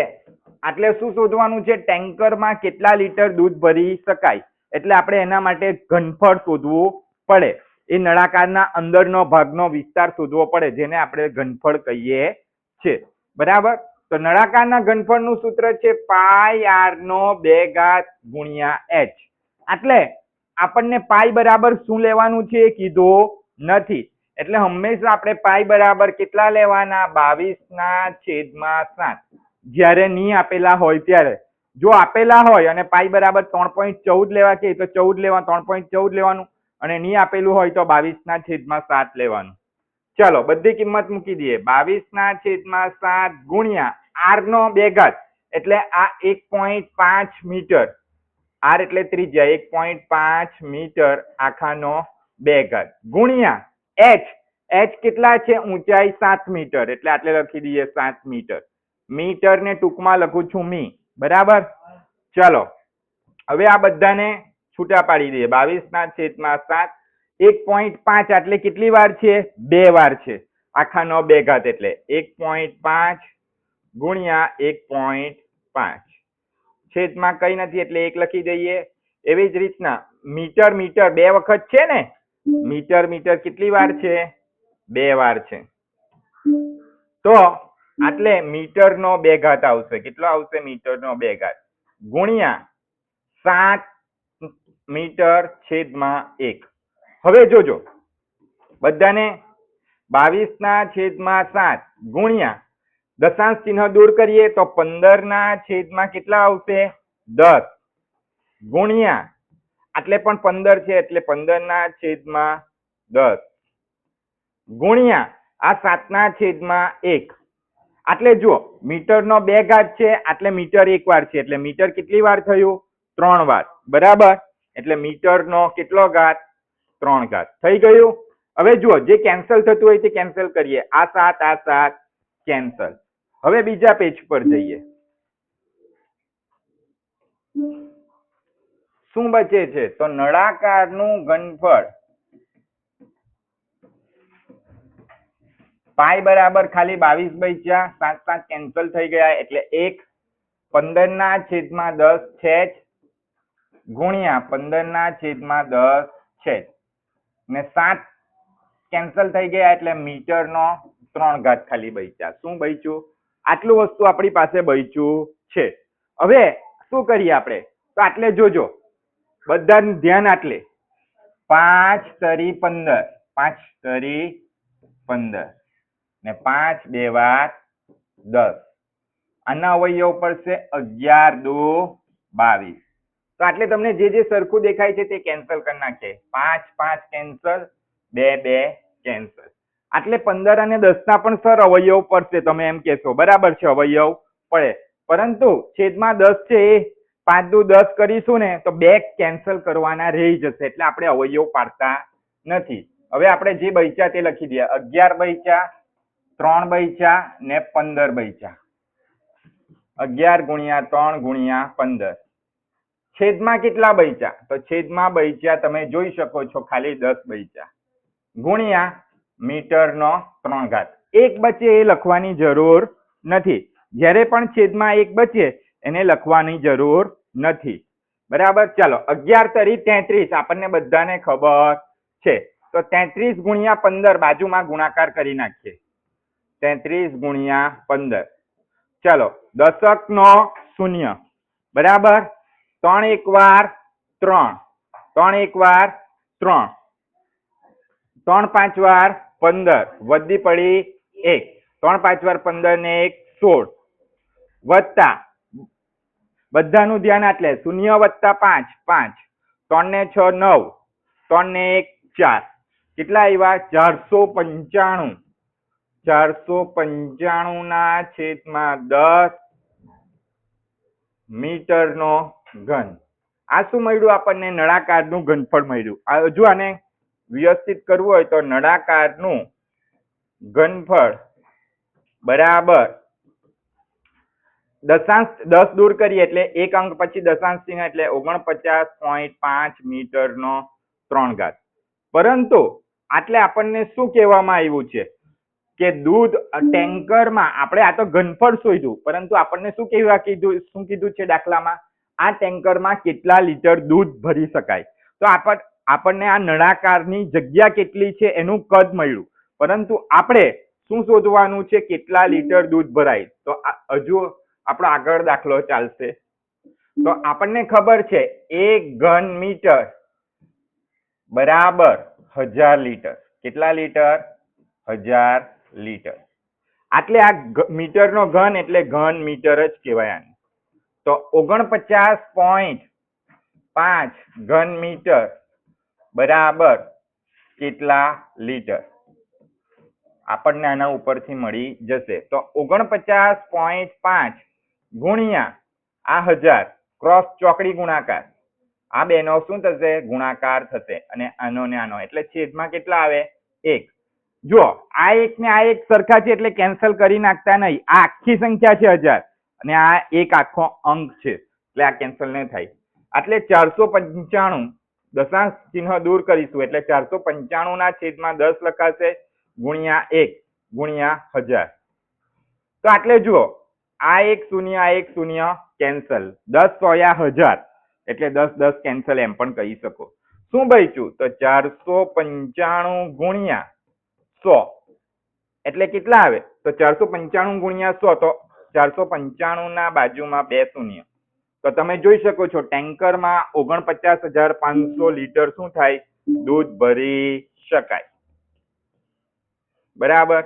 આટલે શું શોધવાનું છે? ટેન્કરમાં કેટલા લીટર દૂધ ભરી શકાય, એટલે આપણે એના માટે ઘનફળ શોધવું પડે. એ નળાકારના અંદરનો ભાગનો વિસ્તાર શોધવો પડે, જેને આપણે ઘનફળ કહીએ છે, બરાબર? તો નળાકારના ઘનફળનું સૂત્ર છે πr² ગુણ્યા h. એટલે આપણને પાઈ બરાબર શું લેવાનું છે એ કીધું નથી, એટલે હંમેશા આપણે પાઈ બરાબર કેટલા લેવાના? 22/7. જ્યારે નહીં આપેલા હોય ત્યારે. જો આપેલા હોય અને પાઈ બરાબર 3.14 લેવા કે તો 14 લેવા, 3.14 લેવાનું, અને નહીં આપેલું હોય તો 22/7 લેવાનું. ચલો, બધી કિંમત મૂકી દઈએ. 22/7 ગુણ્યા r², એટલે આ 1.5 મીટર. r એટલે ત્રિજ્યા, 1.5 મીટર આખાનો 2 ગુણ્યા h. h કેટલા છે? ઊંચાઈ 7 મીટર, એટલે આટલે લખી દઈએ 7 મીટર. મીટર ને ટૂંકમાં લખું છું મી, બરાબર? ચલો, હવે આ બધાને છૂટા પાડી દઈએ. 22/7 1.5 એટલે કેટલી વાર છે? 2 વાર છે. આખાનો 2 એટલે 1.5 ગુણ્યા 1.5. છેદમાં કઈ નથી એટલે 1 લખી દઈએ. એવી જ રીતના મીટર 2 વખત છે ને? મીટર કેટલી વાર છે? 2 વાર છે. તો આટલે મીટરનો 2 આવશે. કેટલો આવશે? મીટરનો 2 ગુણ્યા 7 મીટર છેદમાં 1. હવે જોજો, બધાને 22/7 ગુણ્યા દશાંશ ચિહ્ન દૂર કરીએ તો 15/, કેટલા આવશે? 10 ગુણ્યા આટલે પણ 15 છે એટલે 15/10 ગુણ્યા આ 7/1. આટલે જુઓ, મીટરનો 2 છે, આટલે મીટર 1 વાર છે, એટલે મીટર કેટલી વાર થયું? 3 વાર, બરાબર? એટલે મીટરનો કેટલો ઘાત? 3 થઈ ગયું. હવે જુઓ, જે કેન્સલ થતું હોય તે કેન્સલ કરીએ. આ 7 કેન્સલ. હવે બીજા પેજ પર જઈએ. શું બચે છે? તો નળાકારનું ઘનફળ પાઈ બરાબર ખાલી 22 બચ્યા, 7 કેન્સલ થઈ ગયા એટલે 1. 15/10 છે ગુણ્યા 15/10 છે ને 7 કેન્સલ થઈ ગયા એટલે મીટરનો 3 ખાલી બચ્યા. શું બચ્યું? આટલું વસ્તુ આપણી પાસે બચ્યું છે. હવે શું કરીએ આપણે? તો આટલે જોજો, બધાનું ધ્યાન. આટલે 5 તરી 15, 5 તરી 15 ને 5 2 વાર 10. આના અવયવ પડશે 11 દુ 22. તો આટલે તમને જે સરખું દેખાય છે તે કેન્સલ કરી નાખીએ. 5 કેન્સલ, 2 કેન્સલ. આટલે 15 અને 10 ના પણ સર અવયવ પડશે, તમે એમ કહેશો, બરાબર છે, અવયવ પડે, પરંતુ છેદમાં 10 છે એ 5 દુ 10 કરીશું ને તો 2 કેન્સલ કરવાના રહી જશે, એટલે આપણે અવયવ પાડતા નથી. હવે આપણે જે બચ્યા તે લખી દઈએ. 11 બચ્યા, 3 બચ્યા ને 15 બચ્યા. 11 ગુણ્યા 3 ગુણ્યા 15. છેદમાં કેટલા બચ્યા? તો છેદમાં બચ્યા તમે જોઈ શકો છો ખાલી 10 બચ્યા, ગુણ્યા મીટરનો 3 ઘાત. એક બચે એ લખવાની જરૂર નથી. જ્યારે પણ છેદમાં એક બચે એને લખવાની જરૂર નથી. બરાબર. ચાલો 11 તરી 33 આપણને બધાને ખબર છે. તો 33 ગુણ્યા 15 બાજુમાં ગુણાકાર કરી નાખીએ. 33 ગુણ્યા 15. ચાલો દશક નો શૂન્ય. બરાબર. 3 એક વાર 3, 3 એક વાર 3, 3 પાંચ વાર 15, વધી પડી 1, 3 પાંચ વાર 15 ને 1 16, વત્તા બધાનું ધ્યાન આટલે 0 વત્તા 5 5, 3 ને 6 9, 3 ને 1 4. કેટલા આવ્યા? 495. 495 ના છેદમાં 10 મીટરનો ઘન. આ શું મળ્યું આપણને? નળાકારનું ઘનફળ મળ્યું. હજુ આને વ્યવસ્થિત કરવું હોય તો નળાકારનું ઘનફળ બરાબર દશાંશ 10 દૂર કરીએ એટલે એક અંક પછી દશાંશ ચિહ્ન એટલે 49.5 મીટરનો 3 ઘાત. પરંતુ આટલે આપણને શું કહેવામાં આવ્યું છે કે દૂધ ટેન્કરમાં, આપણે આ તો ઘનફળ શોધ્યું, પરંતુ આપણને શું કીધું છે દાખલામાં? આ ટેન્કરમાં કેટલા લીટર દૂધ ભરી શકાય. તો આપણને આ નળાકારની જગ્યા કેટલી છે એનું કદ મળ્યું, પરંતુ આપણે શું શોધવાનું છે? કેટલા લીટર દૂધ ભરાય. તો હજુ આપણો આગળ દાખલો ચાલશે. તો આપણને ખબર છે 1 ઘન મીટર બરાબર 1000 લીટર. કેટલા લીટર? 1000 લીટર. આટલે આ મીટરનો ઘન એટલે ઘન મીટર જ કહેવાય આને. તો 49.5 ઘન મીટર બરાબર કેટલા લીટર? આપણને આના ઉપરથી મળી જશે. તો 49.5 ગુણ્યા આ 1000 ક્રોસ ચોકડી ગુણાકાર, આ બેનો શું થશે? ગુણાકાર થશે, અને આનો ને આનો એટલે છેદમાં કેટલા આવે? 1. જો આ એક ને આ એક સરખા છે એટલે કેન્સલ કરી નાખતા નહીં. આ આખી સંખ્યા છે 1000 અને આ એક આખો અંક છે એટલે આ કેન્સલ નહીં થાય. એટલે 495 દશાંશ ચિહ્ન દૂર કરીશું એટલે 495 ના છેદમાં 10 લખાશે, ગુણ્યા 1 ગુણ્યા 1000. તો આટલે જુઓ આ એક શૂન્ય આ એક શૂન્ય કેન્સલ, 10 સોયા 1000 એટલે 10 10 કેન્સલ એમ પણ કહી શકો. શું બચ્યું? તો 495 ગુણ્યા 100 એટલે કેટલા આવે? તો 495 ગુણ્યા 100 તો 495 ના બાજુમાં 2 શૂન્ય. તો તમે જોઈ શકો છો ટેન્કરમાં 49,500 લીટર શું થાય? દૂધ ભરી શકાય. બરાબર.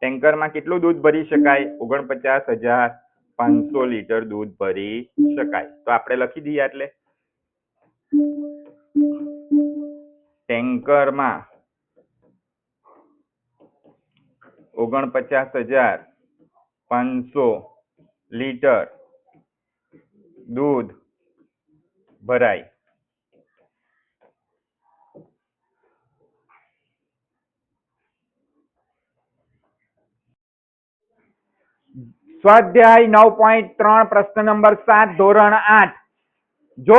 ટેન્કરમાં કેટલું દૂધ ભરી શકાય? 49,500 લીટર દૂધ ભરી શકાય. તો આપણે લખી દઈએ. એટલે ટેન્કરમાં 49,500 લીટર દૂધ ભરાય. સ્વાધ્યાય 9.3 પ્રશ્ન નંબર 7 ધોરણ 8. જો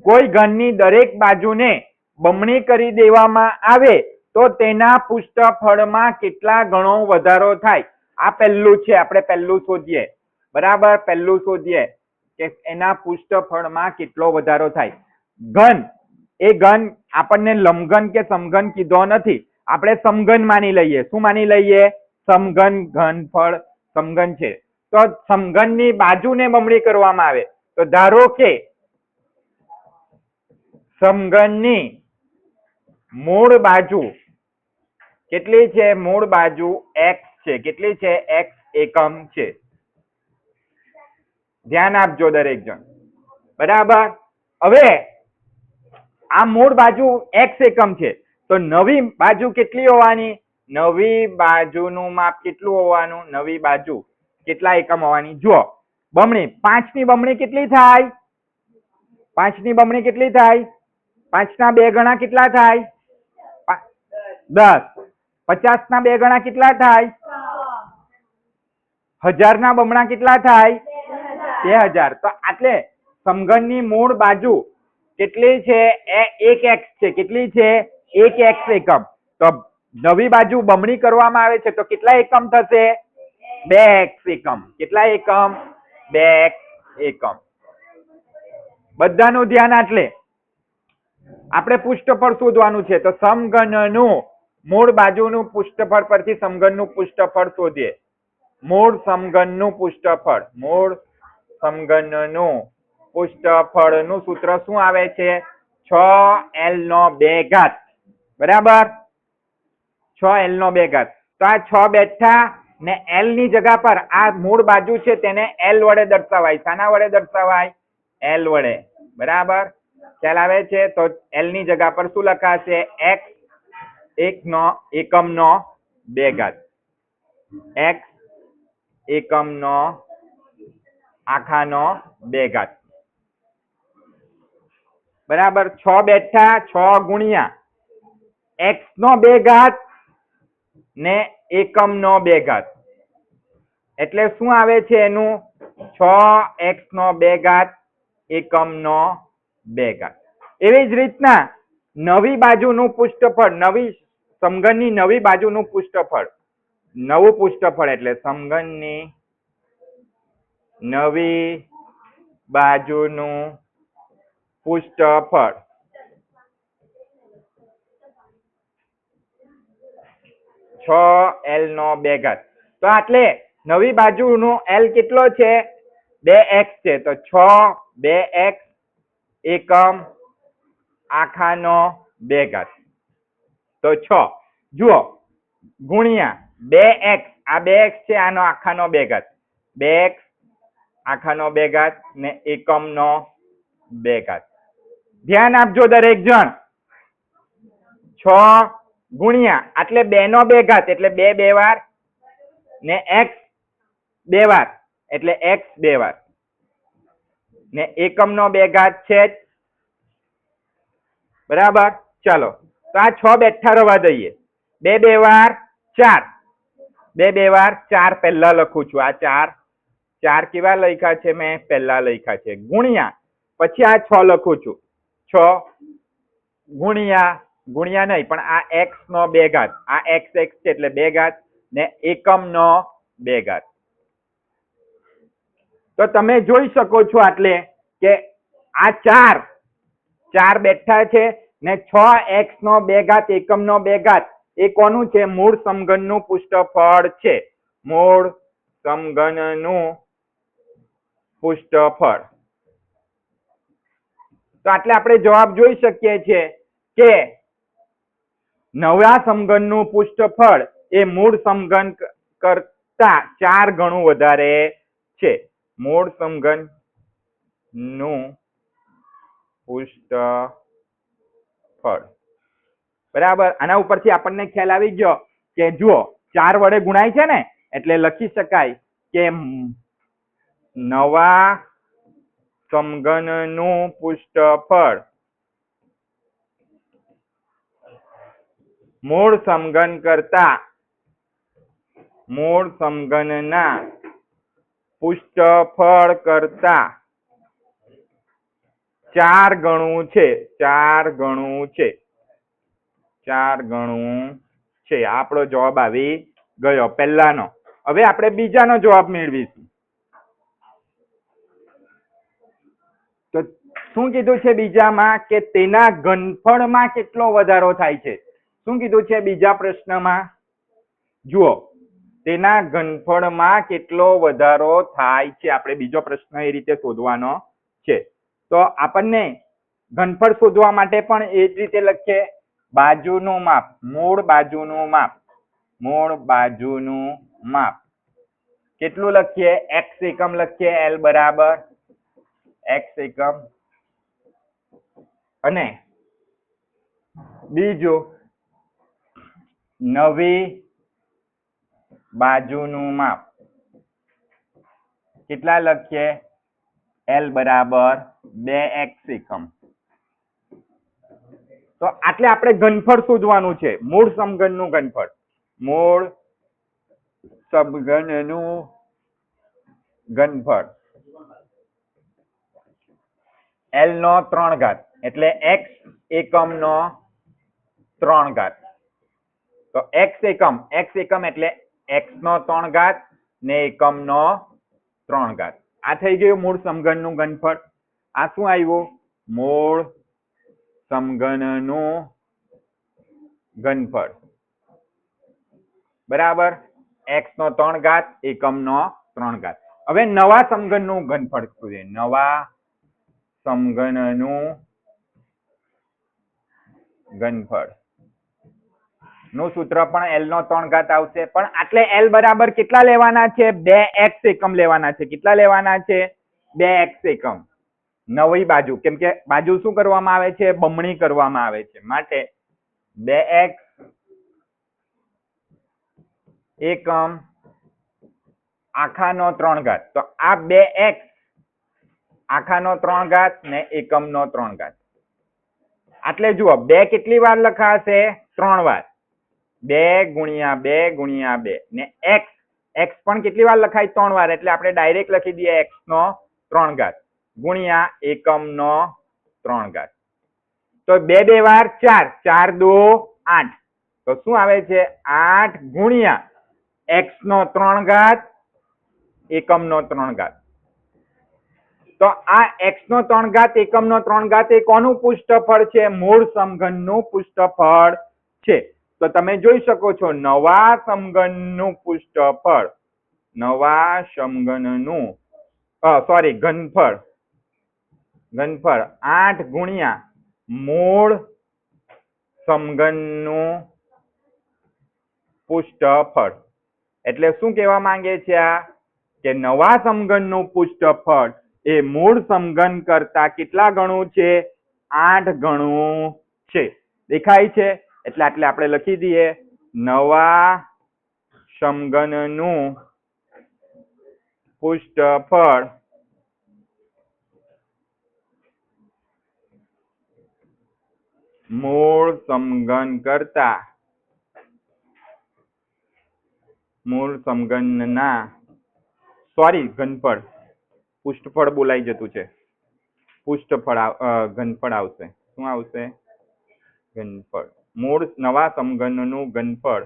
કોઈ ઘનની દરેક બાજુને બમણી કરી દેવામાં આવે તો તેના પૃષ્ઠફળમાં કેટલા ગણો વધારો થાય? આ પહેલું છે, આપણે પહેલું શોધીએ. બરાબર. પહેલું શોધીએ કે એના પૃષ્ઠફળમાં કેટલો વધારો થાય. ઘન, એ ઘન આપણને લંબઘન કે સમઘન કીધો નથી, આપણે સમઘન માની લઈએ. શું માની લઈએ? સમઘન. ઘનફળ સમઘન છે તો સમઘનની બાજુને બમણી કરવામાં આવે તો ધારો કે સમઘનની મૂળ બાજુ કેટલી છે? મૂળ બાજુ x છે. કેટલી છે? x એકમ છે. ધ્યાન આપજો દરેક જણ. બરાબર. હવે આ મૂળ બાજુ x એકમ છે તો નવી બાજુ કેટલી હોવાની? નવી બાજુનું માપ કેટલું હોવાનું? નવી બાજુ કેટલા એકમ હોવાની? જુઓ, બમણી 5 ની બમણી કેટલી થાય? 5 ની બમણી કેટલી થાય? 5 ના 2 ગણા કેટલા થાય? 10. 50 ના 2 ગણા કેટલા થાય? 1000 ના બમણા કેટલા થાય? 2000. તો આટલે સમઘનની મૂળ બાજુ કેટલી છે? 1x છે. કેટલી છે? 1x એકમ. તો નવી બાજુ બમણી કરવામાં આવે છે તો કેટલા એકમ થશે? 2x એકમ. કેટલા એકમ? 2x એકમ. બધાનું ધ્યાન આટલે આપણે પૃષ્ઠફળ શોધવાનું છે તો સમઘનનું મૂળ બાજુનું પૃષ્ઠફળ પરથી સમઘનનું પૃષ્ઠફળ શોધીએ. મૂળ સમઘનનું પૃષ્ઠફળ, મૂળ સમઘનનું પૃષ્ઠફળનું સૂત્ર શું આવે છે? 6l નો 2 ઘાત. બરાબર? 6l નો 2 ઘાત. તો આ 6 બેઠા ને l ની જગ્યા પર આ મૂળ બાજુ છે તેને l વડે દર્શાવાય. શાના વડે દર્શાવાય? l વડે. બરાબર? ખ્યાલ આવે છે? તો l ની જગ્યા પર શું લખાશે? x એકમ નો 2 ઘાત. x એકમ નો આખાનો 2 ઘાત. બરાબર? 6 બેઠા 6 ગુણ્યા x નો 2 ઘાત ને એકમ નો 2 ઘાત. એટલે શું આવે છે એનું? 6x નો 2 ઘાત એકમ નો 2 ઘાત. એવી જ રીતના નવી બાજુનું પૃષ્ઠફળ, નવી સમઘનની નવી બાજુનું પૃષ્ઠફળ, નવું પૃષ્ઠફળ એટલે સમઘનની નવી બાજુનું પૃષ્ઠફળ l નો 2 ઘાત. તો આટલે નવી બાજુનો l કેટલો છે? 2x છે. તો 6 2x એકમ આખાનો 2 ઘાત. તો 6 જુઓ ગુણ્યા 2x, આ 2x છે આનો આખાનો 2 ઘાત. 2x આખાનો 2 ઘાત ને એકમનો 2 ઘાત. ધ્યાન આપજો દરેક જણ. 6 ગુણ્યા એટલે 2 નો 2 ઘાત એટલે 2 2 વાર ને x 2 વાર એટલે x 2 વાર ને એકમનો 2 ઘાત છે. બરાબર? ચાલો તો આ 6 બેઠા રવા દઈએ. 2 2 વાર 4, 2 2 વાર 4 પહેલા લખું છું. આ 4 કેવા લખ્યા છે? મેં પહેલા લખ્યા છે. ગુણ્યા પછી આ 6 લખું છું. 6 ગુણ્યા નહીં પણ આ x નો 2 ઘાત. આ x છે એટલે 2 ઘાત ને એકમનો 2 ઘાત. તો તમે જોઈ શકો છો આટલે કે આ 4 બેઠા છે ને 6x નો 2 ઘાત એકમનો 2 ઘાત એ કોનું છે? મૂળ સમઘનનું પૃષ્ઠફળ છે. મૂળ સમઘનનું પૃષ્ઠફળ. તો આટલે આપણે જવાબ જોઈ શકીએ છીએ કે નવા સમઘનનું પૃષ્ઠફળ એ મૂળ સમઘન કરતા 4 ગણું વધારે છે. મૂળ સમઘનનું પૃષ્ઠફળ. બરાબર? આના ઉપરથી આપણને ખ્યાલ આવી ગયો કે જુઓ 4 વડે ગુણાય છે ને એટલે લખી શકાય કે નવા સમઘનનું પૃષ્ઠફળ મૂળ સમઘન કરતા મૂળ સમઘનના પૃષ્ઠફળ કરતા 4 ગણું છે. 4 ગણું છે. 4 ગણું છે. આપણો જવાબ આવી ગયો પહેલાનો. હવે આપણે બીજાનો જવાબ મેળવીશું. તો શું કીધું છે બીજામાં? કે તેના ઘનફળમાં કેટલો વધારો થાય છે? શું કીધું છે બીજા પ્રશ્નમાં? જુઓ તેના ઘનફળમાં કેટલો વધારો થાય છે. આપણે બીજો પ્રશ્ન એ રીતે શોધવાનો છે. તો આપણને ઘનફળ શોધવા માટે પણ એ જ રીતે લખીએ. બાજુનું માપ, મૂળ બાજુનું માપ, મૂળ બાજુનું માપ કેટલું લખીએ? x એકમ લખીએ. l બરાબર x એકમ. અને બીજું નવી બાજુનું માપ કેટલા લખીએ? L બરાબર 2x એકમ. તો આટલે આપણે ઘનફળ શોધવાનું છે, મૂળ સમઘનનું ઘનફળ. મૂળ સમઘનનું ઘનફળ L નો 3 ઘાત એટલે x એકમનો 3 ઘાત. તો x એકમ એટલે x નો 3 ઘાત ને એકમનો 3 ઘાત. આ થઈ ગયું મૂળ સમઘનનું ઘનફળ. આ શું આવ્યું? મૂળ સમઘનનું ઘનફળ બરાબર x નો 3 ઘાત એકમનો 3 ઘાત. હવે નવા સમઘનનું ઘનફળ શોધીએ. નવા સમઘનનું ઘનફળ નું સૂત્ર પણ L નો 3 ઘાત આવશે. પણ આટલે L બરાબર કેટલા લેવાના છે? 2x એકમ લેવાના છે. કેટલા લેવાના છે? 2x એકમ. નવી બાજુ, કેમ કે બાજુ શું કરવામાં આવે છે? બમણી કરવામાં આવે છે. માટે 2x એકમ આખાનો 3 ઘાત. તો આ 2x આખાનો 3 ઘાત ને એકમનો 3 ઘાત. આટલે જુઓ 2 કેટલી વાર લખાશે? 3 વાર. 2 ગુણ્યા 2 ગુણ્યા 2 ને x પણ કેટલી વાર લખાય? 3 વાર. એટલે આપણે ડાયરેક્ટ લખી દઈએ x નો 3 ઘાત ગુણ્યા એકમનો 3 ઘાત. તો 2 2 વાર 4, 4 2 8. તો શું આવે છે? 8 ગુણ્યા x નો 3 ઘાત એકમનો 3 ઘાત. તો આ x નો 3 ઘાત એકમનો 3 ઘાત એ કોનું પૃષ્ઠફળ છે? મૂળ સમઘનનું પૃષ્ઠફળ છે. તો તમે જોઈ શકો છો નવા સમઘનનું પૃષ્ઠફળ, નવા સમઘનનું ઘનફળ 8 ગુણ્યા મૂળ સમઘનનું પૃષ્ઠફળ. એટલે શું કહેવા માંગે છે આ? કે નવા સમઘનનું પૃષ્ઠફળ એ મૂળ સમઘન કરતા કેટલા ગણું છે? 8 ગણું છે. દેખાય છે? એટલે આપણે લખી દઈએ નવા સમઘનનું પૃષ્ઠફળ મૂળ સમઘનના ઘનફળ, પૃષ્ઠફળ બોલાઈ જતું છે. ઘનફળ આવશે. શું આવશે? ઘનફળ. નવા સમઘનનું ઘનફળ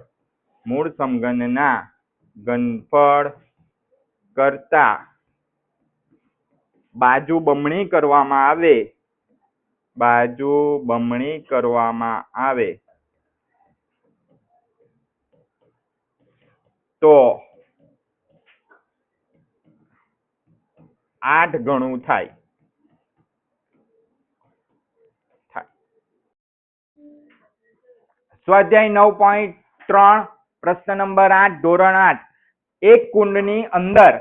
મૂળ સમઘનના ઘનફળ કરતા બાજુ બમણી કરવામાં આવે તો 8 ગણું થાય. સ્વાધ્યાય 9.3 પ્રશ્ન નંબર 8 ધોરણ 8. એક કુંડની અંદર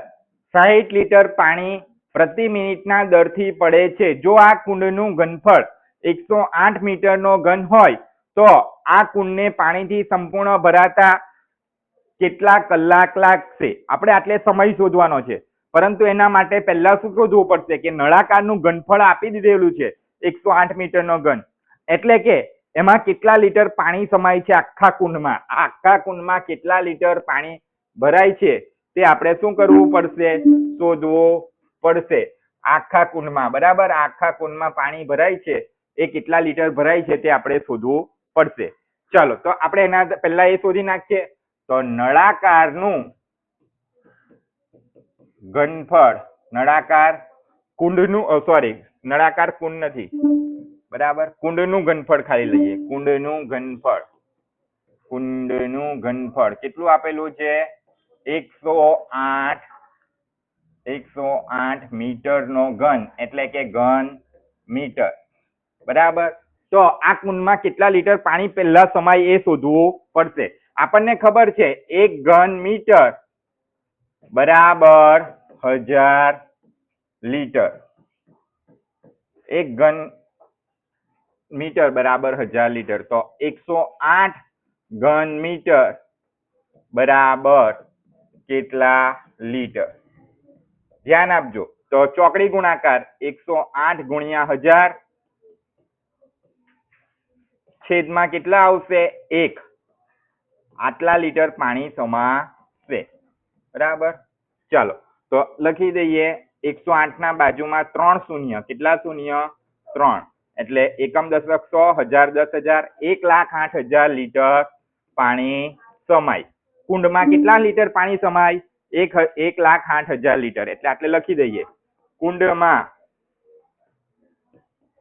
60 લીટર પાણી પ્રતિ મિનિટના દરથી પડે છે. જો આ કુંડનું ઘનફળ 108 મીટરનો ઘન હોય તો આ કુંડને પાણીથી સંપૂર્ણ ભરાતા કેટલા કલાક લાગશે? આપણે આટલે સમય શોધવાનો છે, પરંતુ એના માટે પહેલા શું શોધવું પડશે? કે નળાકારનું ઘનફળ આપી દીધેલું છે 108 મીટરનો ઘન. એટલે કે એમાં કેટલા લીટર પાણી સમાય છે આખા કુંડમાં? આખા કુંડમાં કેટલા લીટર પાણી ભરાય છે તે આપણે શું કરવું પડશે? શોધવું પડશે. આખા કુંડમાં, બરાબર, આખા કુંડમાં પાણી ભરાય છે એ કેટલા લીટર ભરાય છે તે આપણે શોધવું પડશે. ચલો, તો આપણે એના પહેલા એ શોધી નાખીએ. તો નળાકારનું ઘનફળ, નળાકાર કુંડ નથી, બરાબર, કુંડનું ઘનફળ ખાલી લઈએ. કુંડનું ઘનફળ કેટલું આપેલું છે? 108 મીટરનો ઘન એટલે કે ઘન મીટર, બરાબર. તો આ કુંડમાં કેટલા લીટર પાણી પહેલા સમાય એ શોધવું પડશે. આપણને ખબર છે 1 ઘન મીટર બરાબર 1000 લીટર. 1 ઘન મીટર બરાબર 1000 લીટર. તો 108 ઘન મીટર બરાબર કેટલા લીટર? ધ્યાન આપજો. તો ચોકડી ગુણાકાર 108 ગુણ્યા 1000 છેદમાં કેટલા આવશે? 1. આટલા લીટર પાણી સમાશે. બરાબર. ચાલો તો લખી દઈએ 108 ના બાજુમાં 3 શૂન્ય. કેટલા શૂન્ય? 3. એટલે એકમ દશક 100, 1000 10,000, 1,08,000 લીટર પાણી સમાય. કુંડમાં કેટલા લીટર પાણી સમાય? 1,08,000 લીટર. એટલે આટલે લખી દઈએ કુંડમાં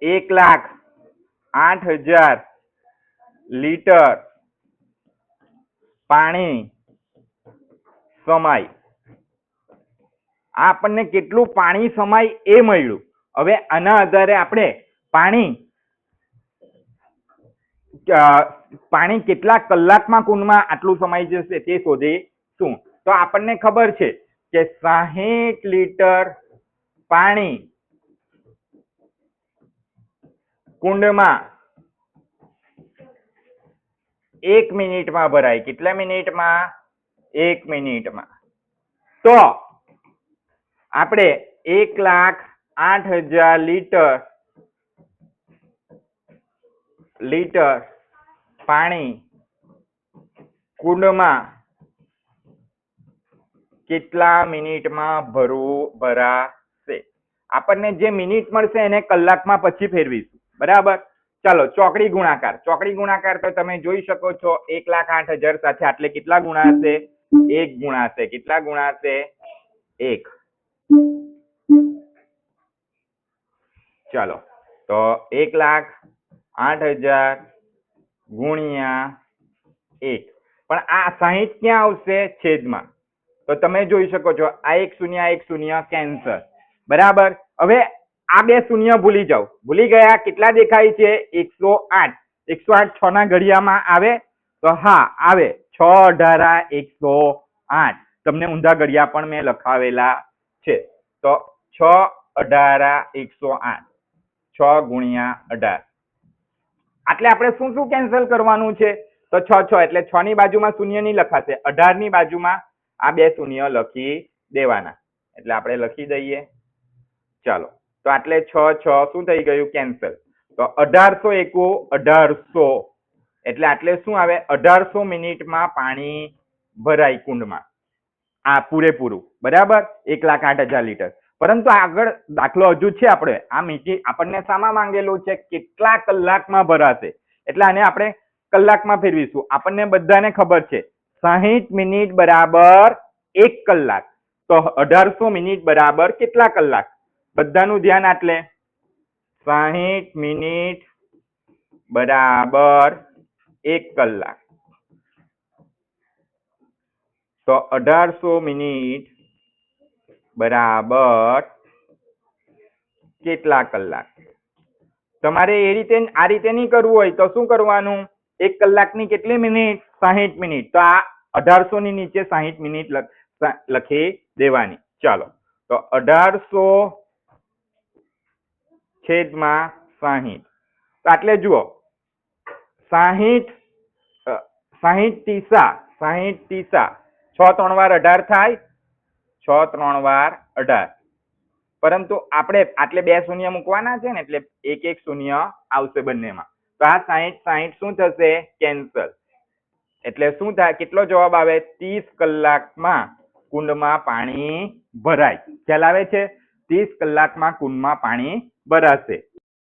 1,08,000 લીટર પાણી સમાય. આ આપણને કેટલું પાણી સમાય એ મળ્યું. હવે આના આધારે આપણે પાણી કેટલા કલાકમાં કુંડમાં આટલું સમાઈ જશે તે શોધીશું. તો આપણને ખબર છે કે 60 લીટર પાણી કુંડમાં 1 મિનિટમાં ભરાય. કેટલા મિનિટમાં? 1 મિનિટમાં. તો આપણે 1,08,000 લીટર પાણી કુંડમાં કેટલા મિનિટમાં ભરાશે? આપણને જે મિનિટ મળશે એને કલાકમાં પછી ફેરવીશું. બરાબર. ચાલો ચોકડી ગુણાકાર. ચોકડી ગુણાકાર તો તમે જોઈ શકો છો 1,08,000 સાથે આટલે કેટલા ગુણાશે? 1 ગુણાશે. કેટલા ગુણાશે? 1. ચાલો તો 1,08,000 ગુણ્યા 1. પણ આ 60 ક્યાં આવશે? છેદમાં. તો તમે જોઈ શકો છો આ 1 શૂન્ય કેન્સલ. બરાબર. હવે આ બે શૂન્ય ભૂલી જાઓ. ભૂલી ગયા? કેટલા દેખાય છે? 108. 108 6 ના ઘડિયામાં આવે? તો હા આવે. 6 18 108. તમને ઊંધા ઘડિયા પણ મેં લખાવેલા છે. તો 6 18 108. 6 ગુણ્યા 18. એટલે આપણે શું શું કેન્સલ કરવાનું છે? તો 6 6 એટલે 6 ની બાજુમાં શૂન્ય નહીં લખાશે. 18 ની બાજુમાં આ બે શૂન્ય લખી દેવાના. એટલે આપણે લખી દઈએ. ચાલો તો આટલે 6 6 શું થઈ ગયું? કેન્સલ. તો 1800 એકુ 1800 એટલે આટલે શું આવે? 1800 મિનિટમાં પાણી ભરાય કુંડમાં. આ પૂરેપૂરું. બરાબર. 1,08,000 લીટર. પરંતુ આગળ દાખલો હજુ છે. આપણે આ આપણને શામાં માંગેલું છે? કેટલા કલાકમાં ભરાશે? એટલે આને આપણે કલાકમાં ફેરવીશું. આપણને બધાને ખબર છે 60 મિનિટ બરાબર 1 કલાક. તો 1800 મિનિટ બરાબર કેટલા કલાક? બધાનું ધ્યાન. આટલે 60 મિનિટ બરાબર 1 કલાક. તો 1800 મિનિટ બરાબર કેટલા કલાક? તમારે આ રીતે નહીં કરવું હોય તો શું કરવાનું? 1 કલાકની કેટલી મિનિટ? 60 મિનિટ. તો આ 1800 ની નીચે 60 મિનિટ લખી દેવાની. ચાલો તો 1800 છેદમાં 60. તો આટલે જુઓ 60 તીસા 6 3 વાર 18 થાય. 6 3 વાર 18. પરંતુ આપણે આટલે બે શૂન્ય મૂકવાના છે ને એટલે 1 1 શૂન્ય આવશે બંનેમાં. તો આ 60 શું થશે? કેન્સલ. એટલે શું થાય? કેટલો જવાબ આવે? 30 કલાકમાં કુંડમાં પાણી ભરાય. ખ્યાલ આવે છે? 30 કલાકમાં કુંડમાં પાણી ભરાશે.